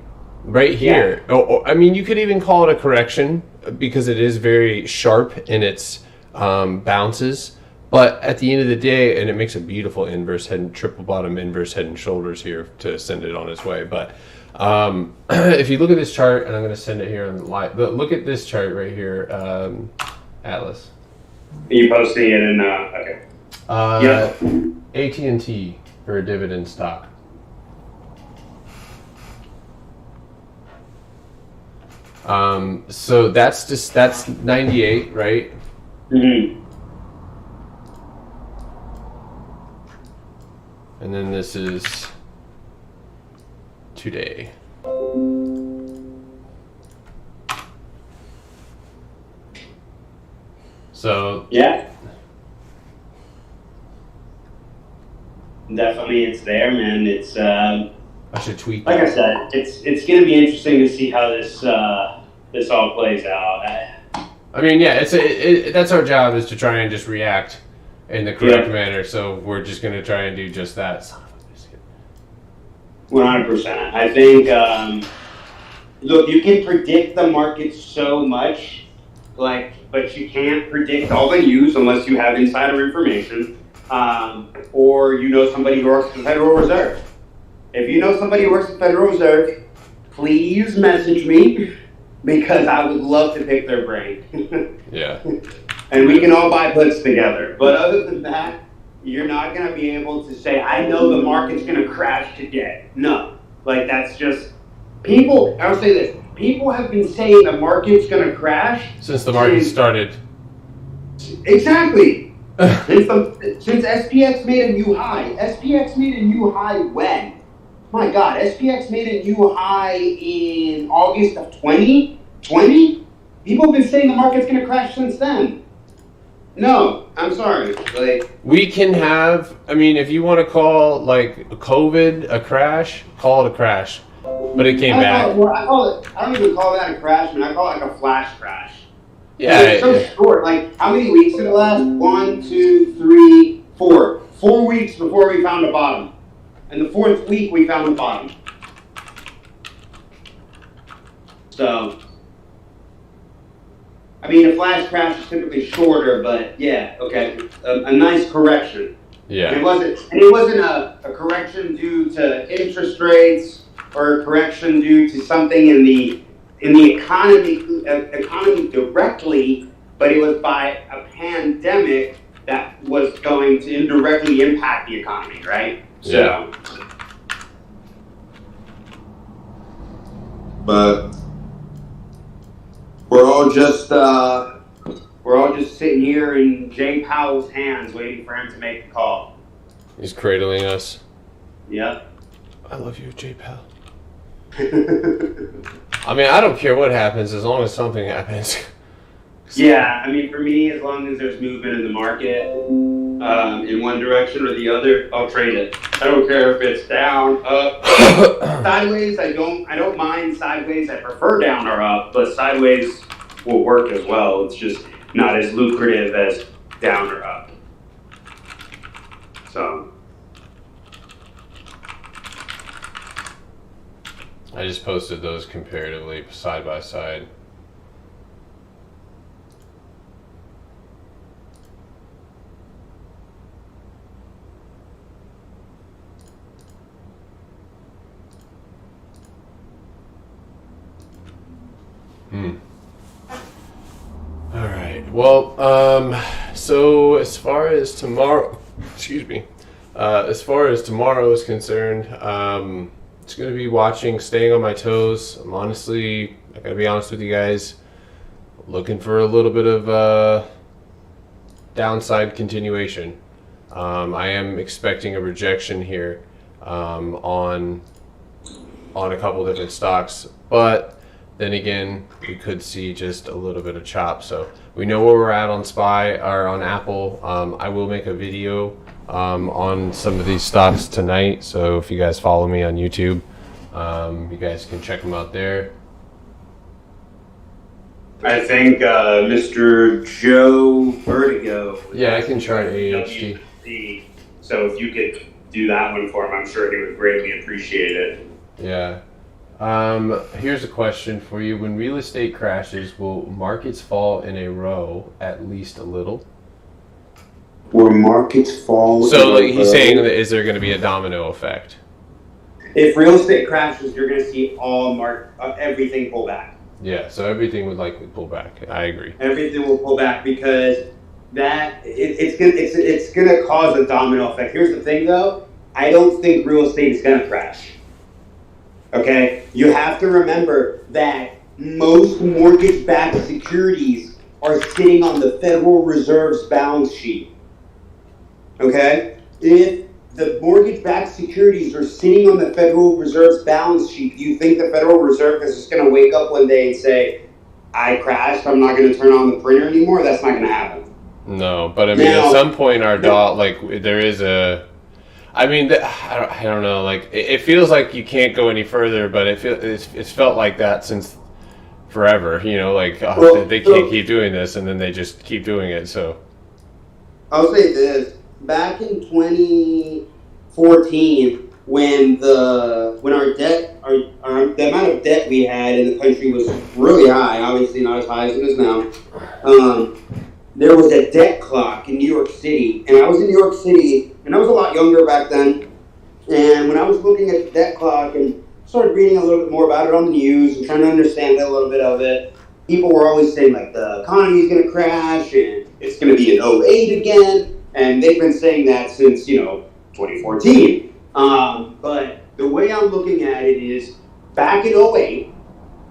here. Yeah. I mean, you could even call it a correction because it is very sharp in its bounces. But at the end of the day, and it makes a beautiful inverse head and triple bottom inverse head and shoulders here to send it on its way. But if you look at this chart, and I'm going to send it here on the live, look at this chart right here, Atlas. Are you posting it in? Okay. AT&T for a dividend stock. So that's 98, right? Mm-hmm. And then this is today. So yeah, definitely it's there, man. It's I should tweet like that. I said, it's going to be interesting to see how this all plays out. I mean, yeah, that's our job, is to try and just react in the correct manner. So we're just going to try and do just that. Son of a biscuit. 100%. I think, look, you can predict the market so much, but you can't predict all the news unless you have insider information, or you know somebody who works at the Federal Reserve. If you know somebody who works at the Federal Reserve, please message me, because I would love to pick their brain. Yeah. And we can all buy puts together. But other than that, you're not going to be able to say, I know the market's going to crash today. No. Like, that's just, people, I'll say this, people have been saying the market's going to crash. Since the market started. Exactly. Since SPX made a new high. SPX made a new high when? My God, SPX made a new high in August of 2020? People have been saying the market's going to crash since then. No, I'm sorry. We can have, I mean, if you want to call, like, COVID a crash, call it a crash. But it came back. I don't even call that a crash, man. I call it like a flash crash. Yeah. It's so short. Like, how many weeks did it last? 1, 2, 3, 4. 4 weeks before we found a bottom. And the 4th week, we found the bottom. So, I mean, a flash crash is typically shorter, but yeah, okay, a nice correction. Yeah. And it wasn't a correction due to interest rates or a correction due to something in the economy directly, but it was by a pandemic that was going to indirectly impact the economy, right? Yeah. But we're all just sitting here in Jay Powell's hands, waiting for him to make a call. He's cradling us. Yeah. I love you, J. Powell. I mean, I don't care what happens as long as something happens. Yeah, I mean, for me, as long as there's movement in the market in one direction or the other, I'll trade it. I don't care if it's down, up, sideways. I don't mind sideways. I prefer down or up, but sideways will work as well. It's just not as lucrative as down or up. So I just posted those comparatively side by side. All right. Well, so as far as tomorrow, as far as tomorrow is concerned, it's going to be staying on my toes. I'm honestly, I got to be honest with you guys, looking for a little bit of downside continuation. I am expecting a rejection here on a couple different stocks, but then again, we could see just a little bit of chop. So we know where we're at on SPY or on Apple. I will make a video on some of these stocks tonight. So if you guys follow me on YouTube, you guys can check them out there. I think Mr. Joe Vertigo. Yeah, I can chart AHT. So if you could do that one for him, I'm sure he would greatly appreciate it. Yeah. Here's a question for you. When real estate crashes, will markets fall in a row at least a little? Will markets fall? So like he's saying, is there going to be a domino effect? If real estate crashes, you're going to see everything pull back. Yeah, so everything would likely pull back. I agree. Everything will pull back because it's going to cause a domino effect. Here's the thing, though. I don't think real estate is going to crash. Okay? You have to remember that most mortgage-backed securities are sitting on the Federal Reserve's balance sheet. Okay? If the mortgage-backed securities are sitting on the Federal Reserve's balance sheet. Do you think the Federal Reserve is just going to wake up one day and say, I crashed, I'm not going to turn on the printer anymore? That's not going to happen. No, but I mean, at some point, our dollar, like, there is a. I mean, I don't know. Like, it feels like you can't go any further, but it's felt like that since forever. You know, like they can't keep doing this, and then they just keep doing it. So, I'll say this: back in 2014, when our debt, the amount of debt we had in the country was really high. Obviously, not as high as it is now. There was a debt clock in New York City, and I was in New York City, and I was a lot younger back then. And when I was looking at the debt clock and started reading a little bit more about it on the news and trying to understand a little bit of it, people were always saying, like, the economy is going to crash and it's going to be an '08 again. And they've been saying that since, 2014. But the way I'm looking at it is, back in '08,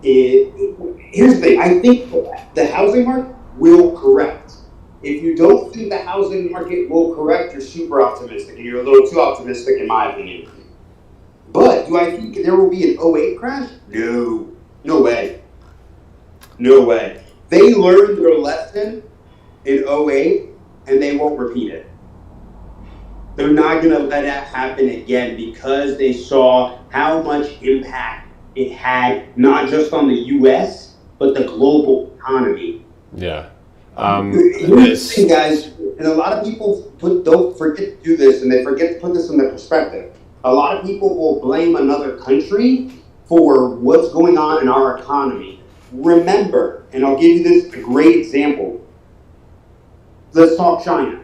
here's the thing. I think the housing market will correct. If you don't think the housing market will correct, you're super optimistic, and you're a little too optimistic, in my opinion. But do I think there will be an '08 crash? No. No way. No way. They learned their lesson in '08, and they won't repeat it. They're not going to let that happen again because they saw how much impact it had, not just on the U.S., but the global economy. Yeah. Here's the thing, guys, and a lot of people don't forget to do this, and they forget to put this in their perspective. A lot of people will blame another country for what's going on in our economy. Remember, and I'll give you this great example. Let's talk China.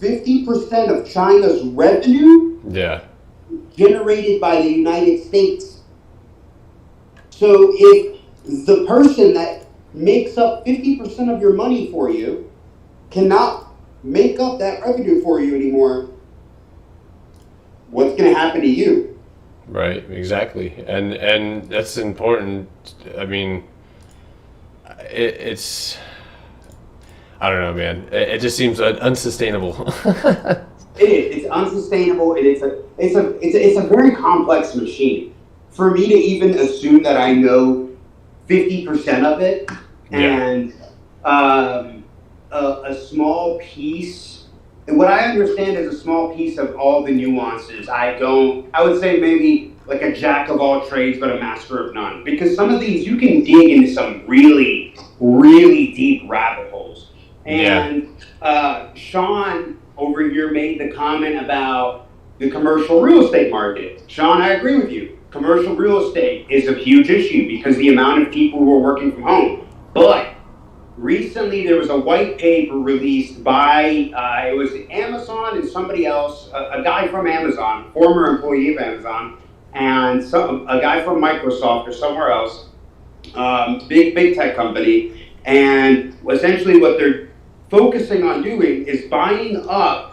50% of China's revenue generated by the United States. So if the person that makes up 50% of your money for you cannot make up that revenue for you anymore, what's going to happen to you? Right, exactly. And that's important. I mean, it's I don't know, man. It just seems unsustainable. It is. It's unsustainable, and it's a very complex machine. For me to even assume that I know 50% of it, and a small piece, and what I understand is a small piece of all the nuances. I would say maybe like a jack of all trades, but a master of none. Because some of these, you can dig into some really, really deep rabbit holes. And Sean over here made the comment about the commercial real estate market. Sean, I agree with you. Commercial real estate is a huge issue because the amount of people who are working from home. But recently there was a white paper released by, it was Amazon and somebody else, a guy from Amazon, former employee of Amazon, and a guy from Microsoft or somewhere else, big tech company. And essentially what they're focusing on doing is buying up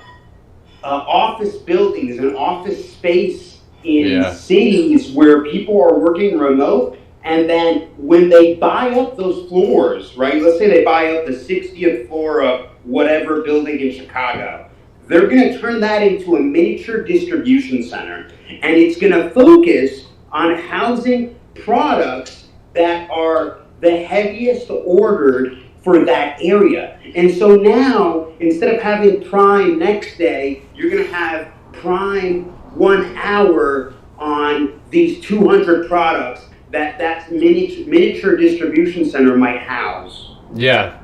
office buildings and office space in cities where people are working remote, and then when they buy up those floors, right? Let's say they buy up the 60th floor of whatever building in Chicago. They're going to turn that into a miniature distribution center, and it's going to focus on housing products that are the heaviest ordered for that area. And so now, instead of having Prime next day, you're going to have Prime 1 hour on these 200 products that miniature distribution center might house. Yeah.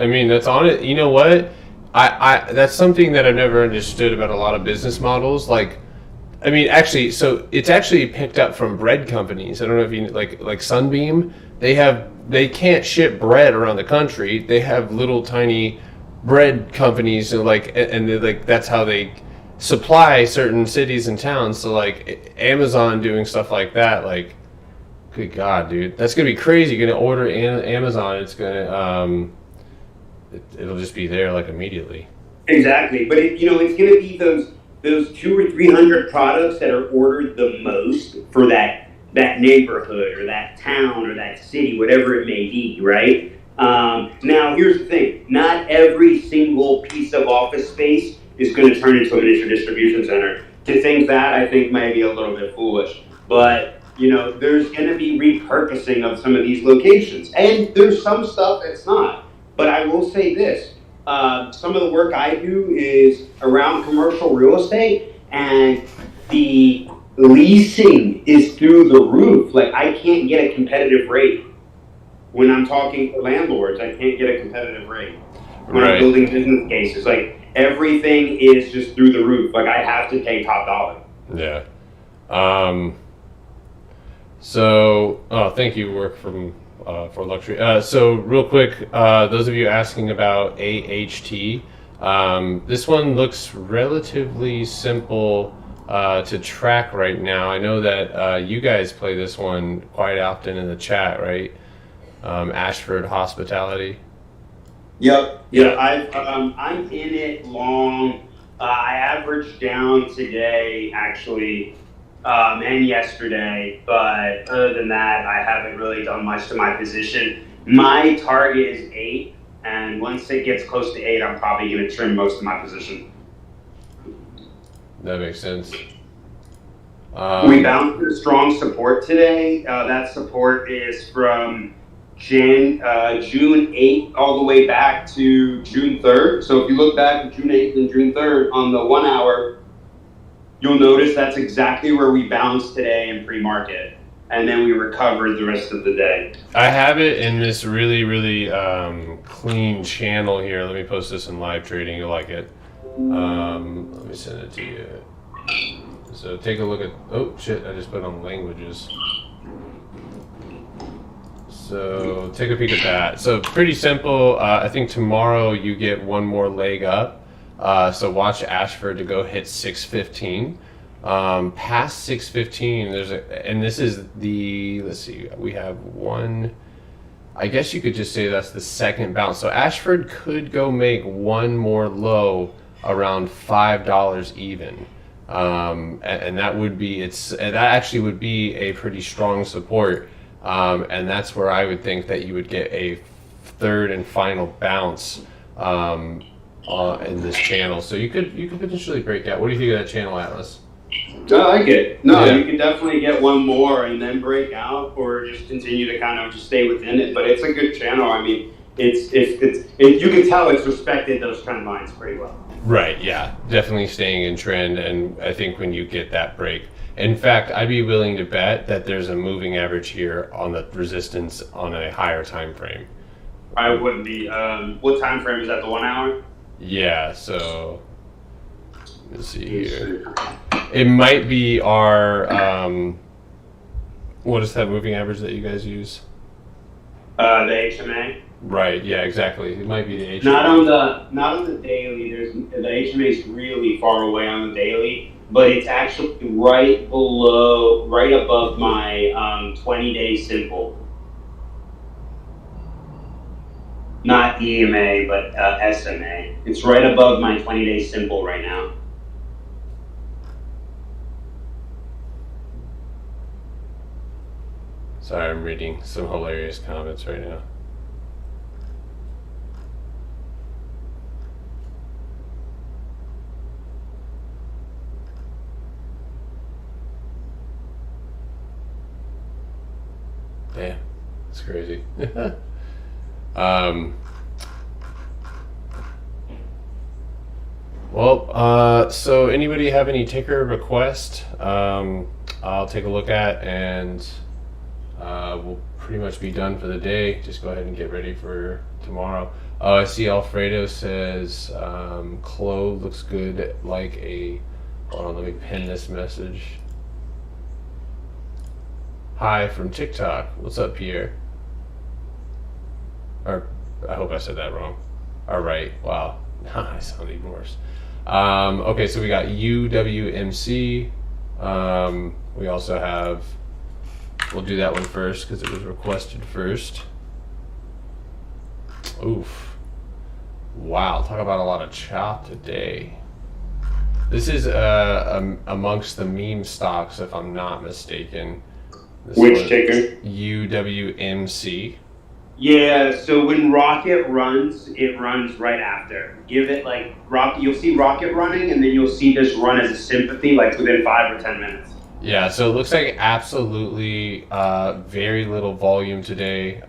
I mean, that's on it. You know what? I that's something that I've never understood about a lot of business models. Like, I mean, actually, so it's actually picked up from bread companies. I don't know if you like Sunbeam. They can't ship bread around the country. They have little tiny bread companies, and that's how they supply certain cities and towns. So like Amazon doing stuff like that, like, good God, dude, that's gonna be crazy. You're gonna order Amazon, it's gonna it'll just be there like immediately. Exactly, but it's gonna be those 200 or 300 products that are ordered the most for that neighborhood or that town or that city, whatever it may be, right? Now, here's the thing. Not every single piece of office space is going to turn into a miniature distribution center. To think that, I think, may be a little bit foolish. But, there's going to be repurposing of some of these locations. And there's some stuff that's not. But I will say this. Some of the work I do is around commercial real estate, and the leasing is through the roof. Like, I can't get a competitive rate. When I'm talking to landlords, I can't get a competitive rate. When I'm building business cases, like, everything is just through the roof. Like, I have to pay top dollar. Yeah. Thank you, work from for luxury. So real quick, those of you asking about AHT, this one looks relatively simple to track right now. I know that you guys play this one quite often in the chat, right? Ashford Hospitality. Yep. Yeah. I'm in it long. I averaged down today, actually, and yesterday. But other than that, I haven't really done much to my position. My target is 8, and once it gets close to 8, I'm probably going to trim most of my position. That makes sense. We bounced a strong support today. That support is from June 8th all the way back to June 3rd. So if you look back to June 8th and June 3rd on the 1 hour, you'll notice that's exactly where we bounced today in pre-market. And then we recovered the rest of the day. I have it in this really, really clean channel here. Let me post this in live trading. You'll like it. Let me send it to you. So take a look at, oh shit, I just put on languages. So take a peek at that. So pretty simple. I think tomorrow you get one more leg up. So watch Ashford to go hit 615. Past 615, and this is the, let's see, we have one, I guess you could just say that's the second bounce. So Ashford could go make one more low around $5 even. And that would be, that actually would be a pretty strong support. And that's where I would think that you would get a third and final bounce in this channel. So you could potentially break out. What do you think of that channel, Atlas? I like it. No, yeah. You can definitely get one more and then break out, or just continue to kind of just stay within it. But it's a good channel. I mean, it's you can tell it's respected those trend lines pretty well. Right. Yeah. Definitely staying in trend, and I think when you get that break. In fact, I'd be willing to bet that there's a moving average here on the resistance on a higher time frame. I wouldn't be. What time frame is that? The 1 hour? Yeah. So let's see here. It might be our. What is that moving average that you guys use? The HMA. Right. Yeah. Exactly. It might be the HMA. Not on the daily. The HMA is really far away on the daily. But it's actually right above my 20-day simple. Not EMA, but SMA. It's right above my 20-day simple right now. Sorry, I'm reading some hilarious comments right now. Damn, that's crazy. So anybody have any ticker request? I'll take a look at, and we'll pretty much be done for the day. Just go ahead and get ready for tomorrow. I see Alfredo says Chloe looks good like a, hold on, let me pin this message. Hi from TikTok. What's up, Pierre? Or I hope I said that wrong. All right. Wow. I sound even worse. Okay, so we got UWMC. We also have, we'll do that one first because it was requested first. Oof. Wow, talk about a lot of chop today. This is amongst the meme stocks, if I'm not mistaken. This Which ticker? UWMC. Yeah, so when Rocket runs, it runs right after. Give it like Rocket, you'll see Rocket running, and then you'll see this run as a sympathy, like within 5 or 10 minutes. Yeah, so it looks like absolutely very little volume today.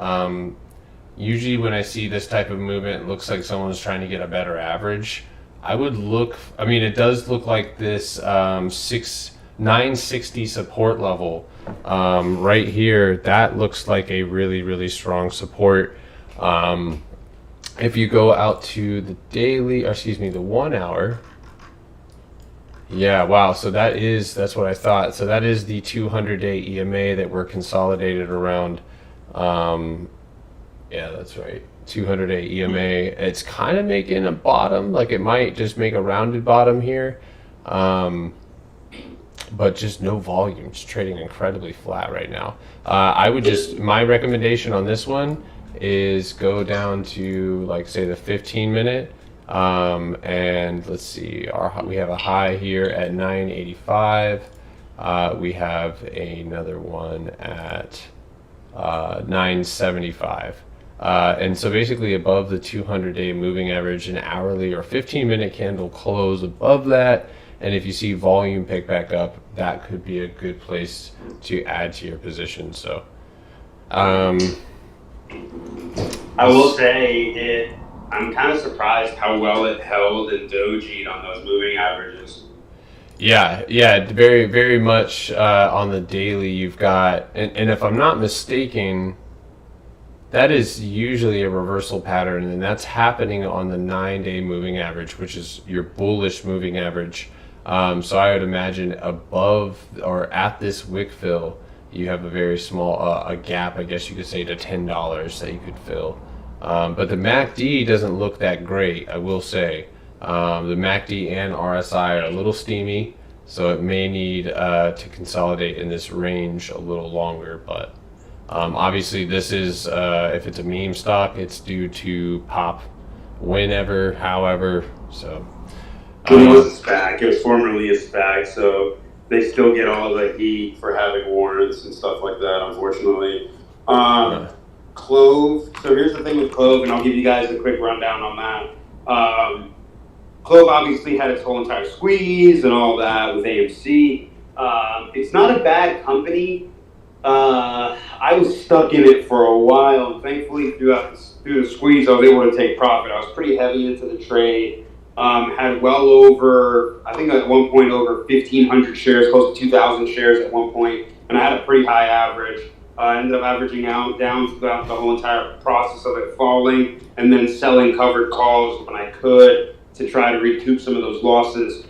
Usually when I see this type of movement, it looks like someone's trying to get a better average. I would look, I mean, it does look like this 960 support level right here. That looks like a really, really strong support. If you go out to the daily, or excuse me, the 1 hour, yeah, wow. So that's what I thought. So that is the 200-day EMA that we're consolidated around. Um, yeah, that's right. 200-day EMA. It's kind of making a bottom, like it might just make a rounded bottom here. Um, but just no volume. It's trading incredibly flat right now. I would just, my recommendation on this one is go down to, like, say, the 15 minute. And let's see, we have a high here at 985. We have another one at 975. And so basically above the 200-day moving average, an hourly or 15-minute candle close above that. And if you see volume pick back up, that could be a good place to add to your position. So, I will say I'm kind of surprised how well it held and dojied on those moving averages. yeah, very, very much on the daily. You've got, and if I'm not mistaken, that is usually a reversal pattern, and that's happening on the 9-day moving average, which is your bullish moving average. So I would imagine above or at this wick fill, you have a very small a gap, I guess you could say, to $10 that you could fill. But the MACD doesn't look that great, I will say. The MACD and RSI are a little steamy, so it may need to consolidate in this range a little longer. But obviously, this is, if it's a meme stock, it's due to pop whenever, however. So. It was a SPAC. It was formerly a SPAC, so they still get all the heat for having warrants and stuff like that, unfortunately. Clove. So here's the thing with Clove, and I'll give you guys a quick rundown on that. Clove obviously had its whole entire squeeze and all that with AMC. It's not a bad company. I was stuck in it for a while, and thankfully through the squeeze, I was able to take profit. I was pretty heavy into the trade. Had well over, I think at one point over 1,500 shares, close to 2,000 shares at one point, and I had a pretty high average. I ended up averaging out down throughout the whole entire process of it falling, and then selling covered calls when I could to try to recoup some of those losses.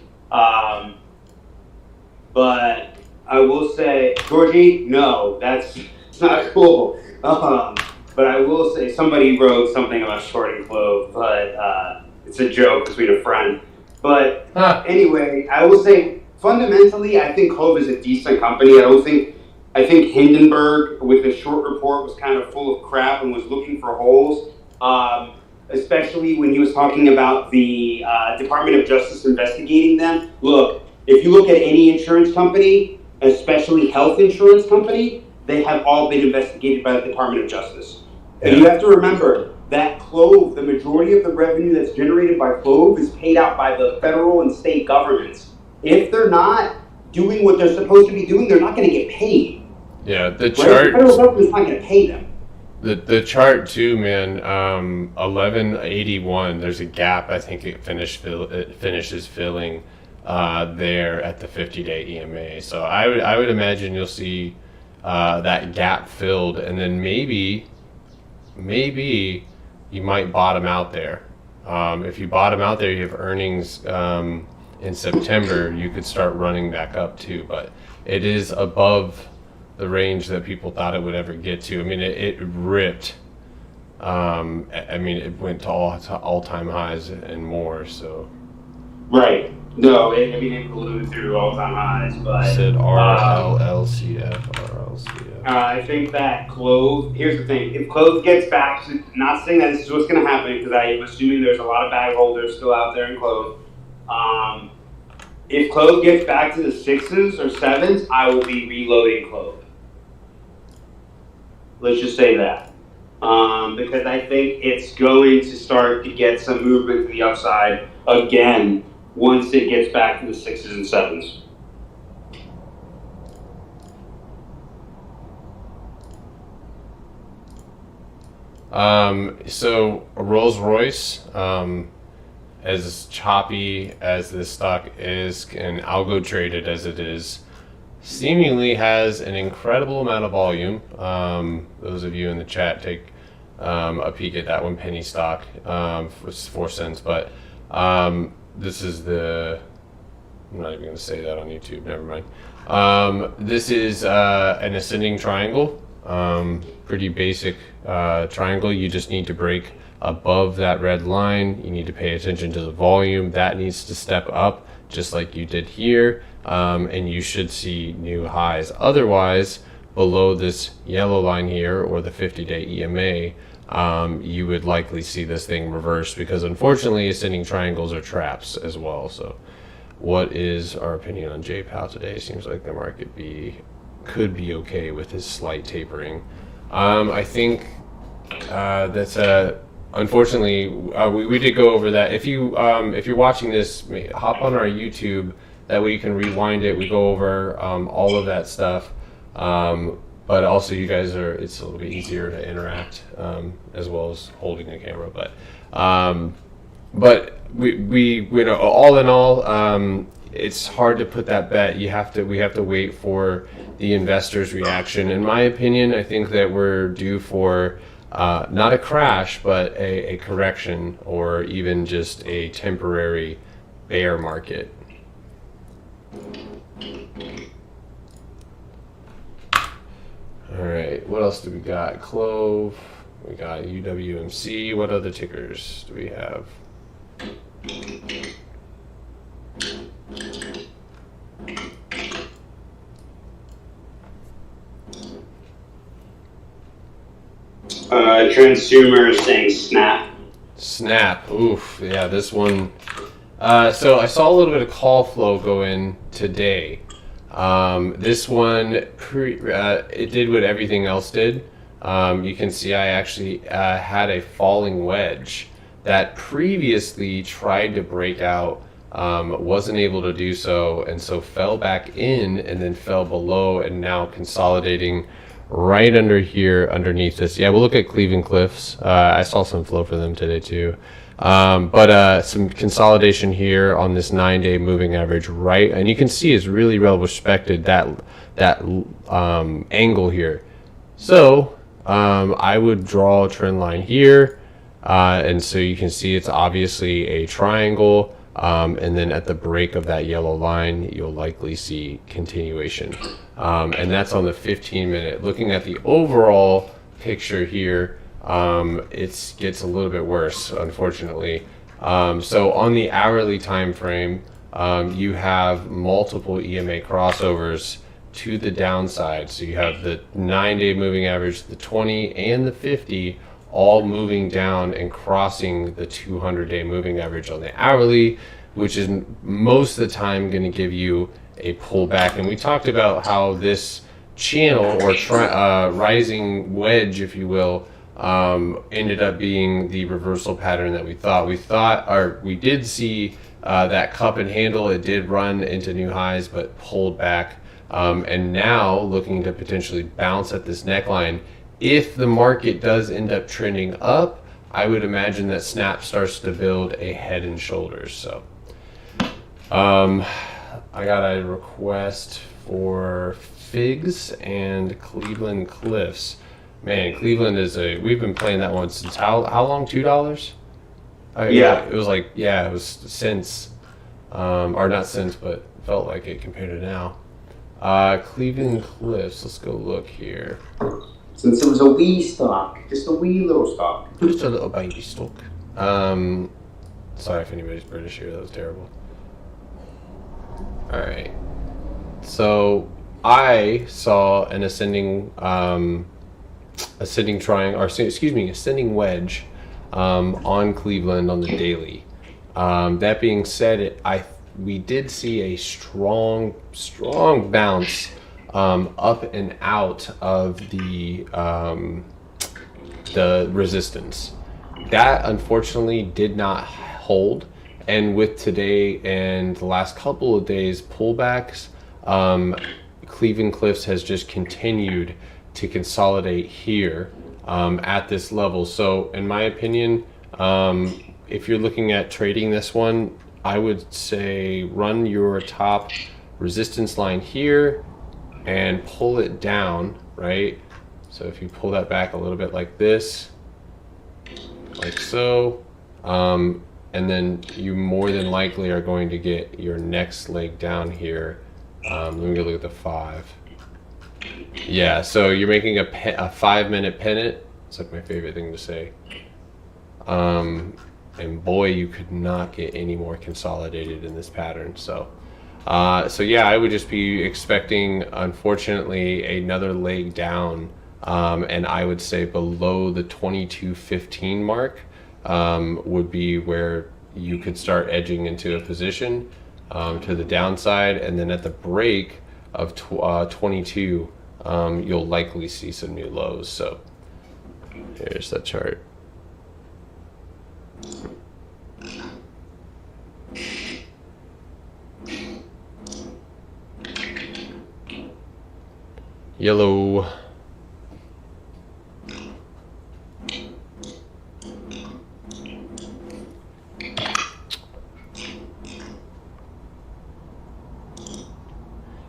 But I will say, Georgie, no, it's not cool. But I will say, somebody wrote something about shorting Clove, but it's a joke between a friend. But anyway, I will say, fundamentally, I think Clove is a decent company. I think Hindenburg, with his short report, was kind of full of crap and was looking for holes, especially when he was talking about the Department of Justice investigating them. Look, if you look at any insurance company, especially health insurance company, they have all been investigated by the Department of Justice. Yeah. And you have to remember that Clove, the majority of the revenue that's generated by Clove is paid out by the federal and state governments. If they're not doing what they're supposed to be doing, they're not going to get paid. Yeah, the chart. The federal government's not going to pay them. The chart too, man. 1181. There's a gap. I think it finishes filling there at the 50-day EMA. So I would imagine you'll see that gap filled, and then maybe you might bottom out there. If you bottom out there, you have earnings in September. You could start running back up too, but it is above the range that people thought it would ever get to. I mean, it ripped. I mean, it went to all-time highs and more. So. Right. No, it blew through all-time highs, but. It said RLLCF. I think that Clove. Here's the thing: if Clove gets back, not saying that this is what's going to happen, because I am assuming there's a lot of bag holders still out there in Clove. If Clove gets back to the 6s or 7s, I will be reloading Clove. Let's just say that. because I think it's going to start to get some movement to the upside again once it gets back to the 6s and 7s. So Rolls-Royce, as choppy as this stock is and algo traded as it is, seemingly has an incredible amount of volume. Those of you in the chat take a peek at that one, penny stock, for 4 cents. But this is the, I'm not even going to say that on YouTube, never mind. This is an ascending triangle, pretty basic triangle. You just need to break above that red line. You need to pay attention to the volume. That needs to step up just like you did here, and you should see new highs. Otherwise, below this yellow line here, or the 50-day EMA, you would likely see this thing reverse, because unfortunately ascending triangles are traps as well. So what is our opinion on JPOW today? Seems like the market could be okay with his slight tapering. I think that's unfortunately we did go over that. If you're watching this, hop on our YouTube. That way you can rewind it. We go over all of that stuff. But also you guys it's a little bit easier to interact as well as holding a camera. But we you know, all in all, it's hard to put that bet. We have to wait for the investors' reaction. In my opinion, I think that we're due for not a crash, but a correction, or even just a temporary bear market. All right, what else do we got? Clove, we got UWMC. What other tickers do we have? Transumer is saying Snap. Snap, oof, yeah, this one. So I saw a little bit of call flow go in today. This one, it did what everything else did. You can see I actually had a falling wedge that previously tried to break out, wasn't able to do so, and so fell back in and then fell below, and now consolidating right under here underneath this. Yeah, we'll look at Cleveland Cliffs. I saw some flow for them today too. But some consolidation here on this 9-day moving average, right? And you can see it's really well respected, that angle here. So I would draw a trend line here, and so you can see it's obviously a triangle, and then at the break of that yellow line you'll likely see continuation, and that's on the 15-minute. Looking at the overall picture here, it gets a little bit worse, unfortunately. So on the hourly time frame, you have multiple EMA crossovers to the downside. So you have the 9-day moving average, the 20 and the 50, all moving down and crossing the 200-day moving average on the hourly, which is most of the time going to give you a pullback. And we talked about how this channel, or rising wedge, if you will, ended up being the reversal pattern that we thought. We did see that cup and handle. It did run into new highs, but pulled back, and now looking to potentially bounce at this neckline. If the market does end up trending up, I would imagine that Snap starts to build a head and shoulders. So I got a request for Figs and Cleveland Cliffs. Man, Cleveland we've been playing that one since how long? $2? Yeah. It was like, it was since, or not since, but felt like it compared to now. Cleveland Cliffs, let's go look here. Since it was a wee stock, just a wee little stock. Just a little baby stock. Sorry if anybody's British here, that was terrible. Alright. So, I saw an ascending triangle, or ascending wedge on Cleveland on the daily. That being said, we did see a strong bounce up and out of the the resistance. That unfortunately did not hold, and with today and the last couple of days pullbacks, Cleveland Cliffs has just continued to consolidate here at this level. So in my opinion, if you're looking at trading this one, I would say run your top resistance line here and pull it down, right? So if you pull that back a little bit like this, like so, and then you more than likely are going to get your next leg down here. Let me go look at the 5. Yeah, so you're making a 5-minute pennant. It's like my favorite thing to say. And boy, you could not get any more consolidated in this pattern. So yeah, I would just be expecting, unfortunately, another leg down, and I would say below the 22.15 mark would be where you could start edging into a position to the downside, and then at the break of 22, you'll likely see some new lows. So here's that chart. Yellow.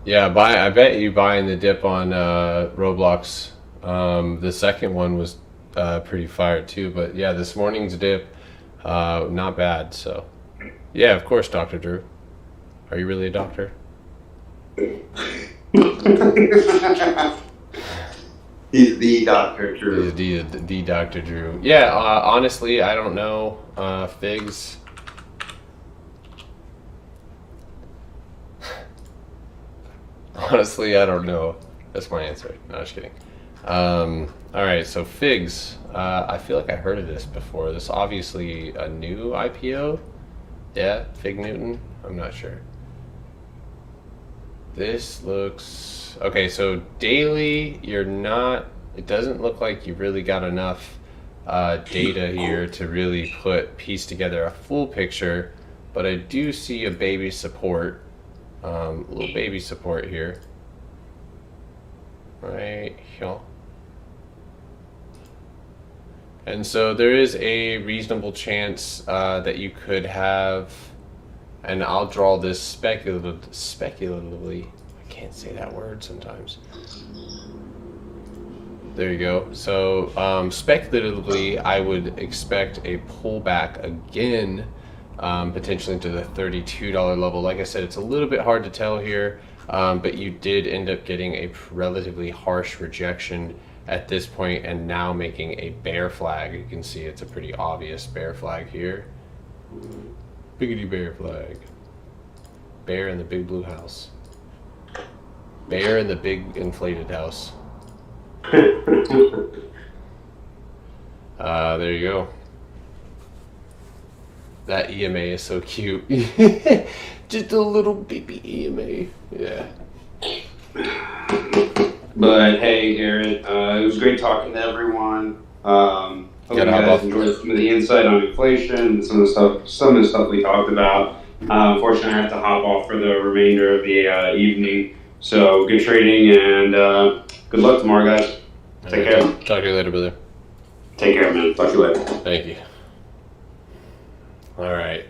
Yeah, I bet you buying the dip on Roblox. The second one was pretty fired too, but yeah, this morning's dip, not bad. So yeah, of course, Dr. Drew. Are you really a doctor? He's the Dr. Drew. The Dr. Drew. Yeah, honestly, I don't know. Figs. Honestly, I don't know. That's my answer. No, just kidding. All right, so figs. I feel like I heard of this before. This is obviously a new IPO. Yeah, Fig Newton. I'm not sure. This looks okay. So daily, you're not. It doesn't look like you really got enough data here to really piece together a full picture. But I do see a baby support. Little baby support here, right here. And so there is a reasonable chance that you could have, and I'll draw this speculatively. I can't say that word sometimes. There you go. So speculatively, I would expect a pullback again, potentially to the $32 level. Like I said, it's a little bit hard to tell here, but you did end up getting a relatively harsh rejection at this point, and now making a bear flag. You can see it's a pretty obvious bear flag here. Biggity bear flag. Bear in the big blue house. Bear in the big inflated house. There you go. That EMA is so cute. Just a little baby EMA. Yeah. But hey, Aaron, it was great talking to everyone. Hope you guys enjoyed some of the insight on inflation, some of the stuff we talked about. Unfortunately, I have to hop off for the remainder of the evening. So good trading and good luck tomorrow, guys. Take care. Talk to you later, brother. Take care, man. Talk to you later. Thank you. All right.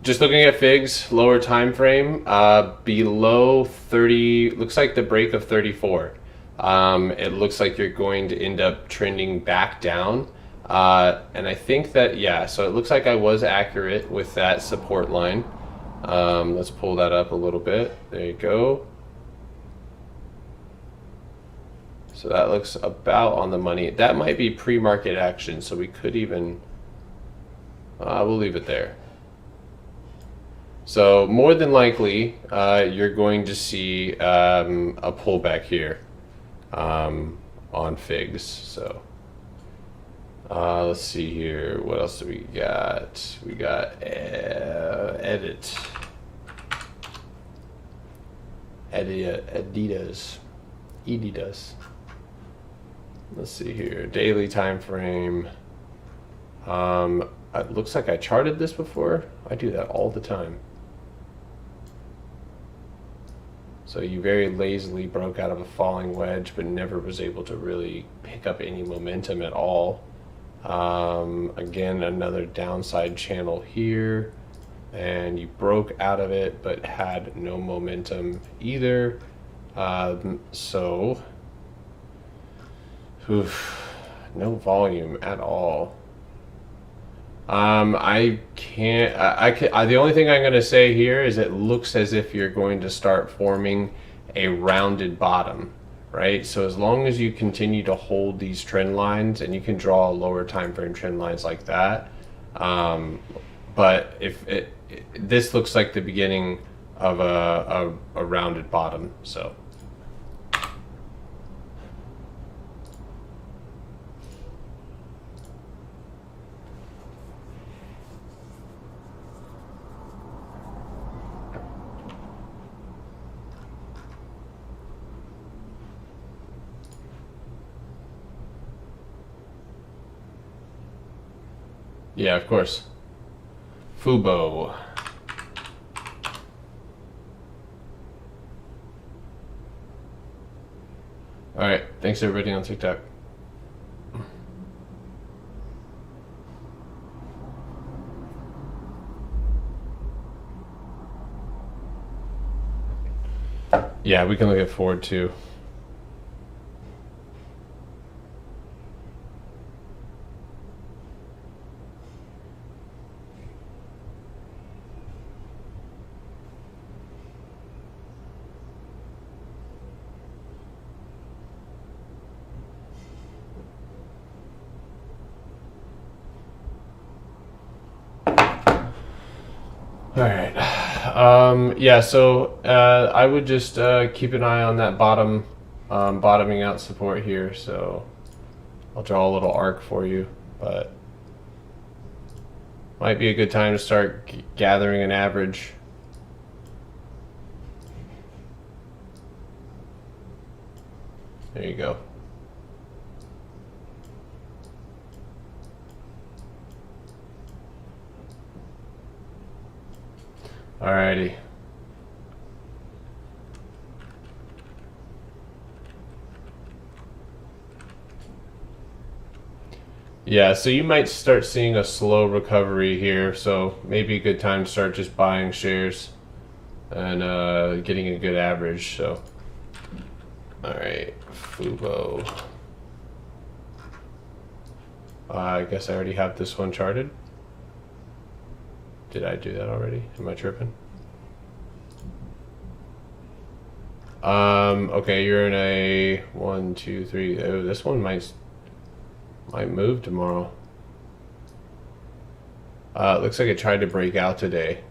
Just looking at figs, lower time frame, below 30, looks like the break of 34. It looks like you're going to end up trending back down. And I think that, yeah, so it looks like I was accurate with that support line. Let's pull that up a little bit. There you go. So that looks about on the money. That might be pre-market action, so we could even, we'll leave it there. So more than likely, you're going to see a pullback here on figs. So let's see here. What else do we got? We got Adidas. let's see here, daily time frame. It looks like I charted this before. I do that all the time. So you very lazily broke out of a falling wedge, but never was able to really pick up any momentum at all. Again, another downside channel here, and you broke out of it, but had no momentum either. So, no volume at all. I can't. The only thing I'm going to say here is it looks as if you're going to start forming a rounded bottom, right? So as long as you continue to hold these trend lines, and you can draw lower time frame trend lines like that, but if this looks like the beginning of a rounded bottom, so. Yeah, of course. Fubo. All right, thanks everybody on TikTok. Yeah, we can look at Ford too. All right. Yeah, so I would just keep an eye on that bottoming out support here. So I'll draw a little arc for you, but might be a good time to start gathering an average. There you go. Alrighty. Yeah, so you might start seeing a slow recovery here, so maybe a good time to start just buying shares and getting a good average. So, alright, Fubo. I guess I already have this one charted. Did I do that already? Am I tripping? Okay, you're in a 1, 2, 3. Oh, this one might move tomorrow. It looks like it tried to break out today.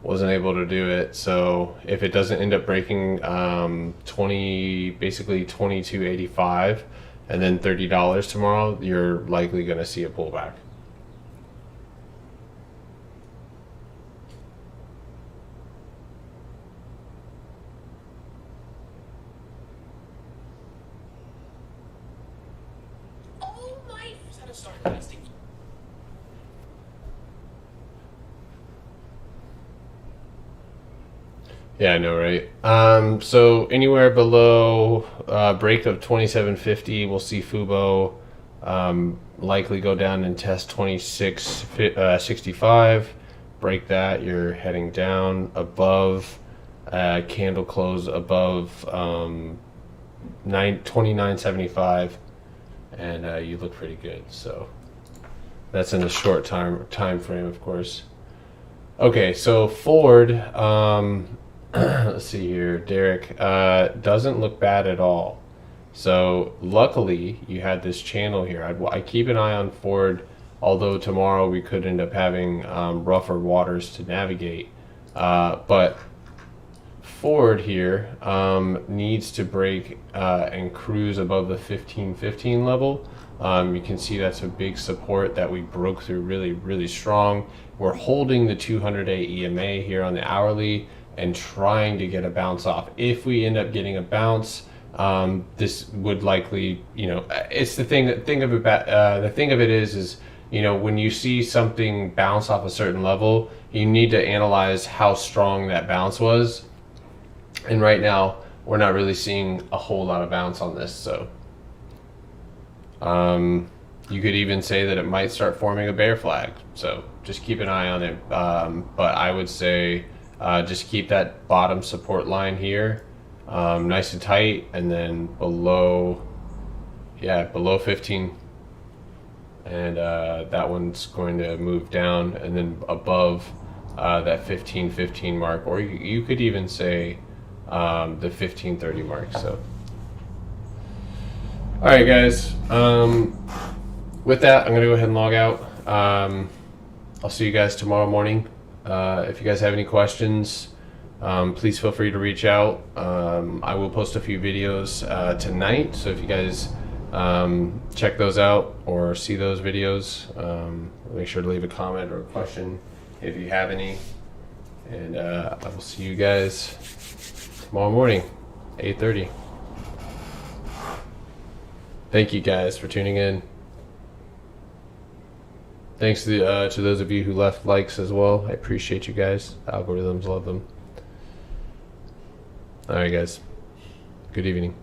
Wasn't able to do it. So if it doesn't end up breaking basically 22.85 and then $30 tomorrow, you're likely going to see a pullback. Yeah, I know, right? So anywhere below break of 27.50, we'll see Fubo likely go down and test 26.65. Break that, you're heading down above candle close above 29.75, and you look pretty good. So that's in a short time frame, of course. Okay, so Ford. Let's see here, Derek, doesn't look bad at all. So luckily you had this channel here. I keep an eye on Ford, although tomorrow we could end up having rougher waters to navigate. But Ford here needs to break and cruise above the 15.15 level. You can see that's a big support that we broke through really strong. We're holding the 200-day EMA here on the hourly and trying to get a bounce off. If we end up getting a bounce, this would likely, it's the thing of it. The thing of it is when you see something bounce off a certain level, you need to analyze how strong that bounce was. And right now, we're not really seeing a whole lot of bounce on this. So you could even say that it might start forming a bear flag. So just keep an eye on it. But I would say just keep that bottom support line here nice and tight, and then below 15. And that one's going to move down, and then above that 15.15 mark, or you could even say the 15.30 mark. So all right, guys, with that, I'm gonna go ahead and log out. I'll see you guys tomorrow morning. If you guys have any questions, please feel free to reach out. I will post a few videos tonight, so if you guys check those out or see those videos, make sure to leave a comment or a question if you have any. And I will see you guys tomorrow morning, 8:30. Thank you guys for tuning in. Thanks to those of you who left likes as well. I appreciate you guys. Algorithms love them. All right, guys. Good evening.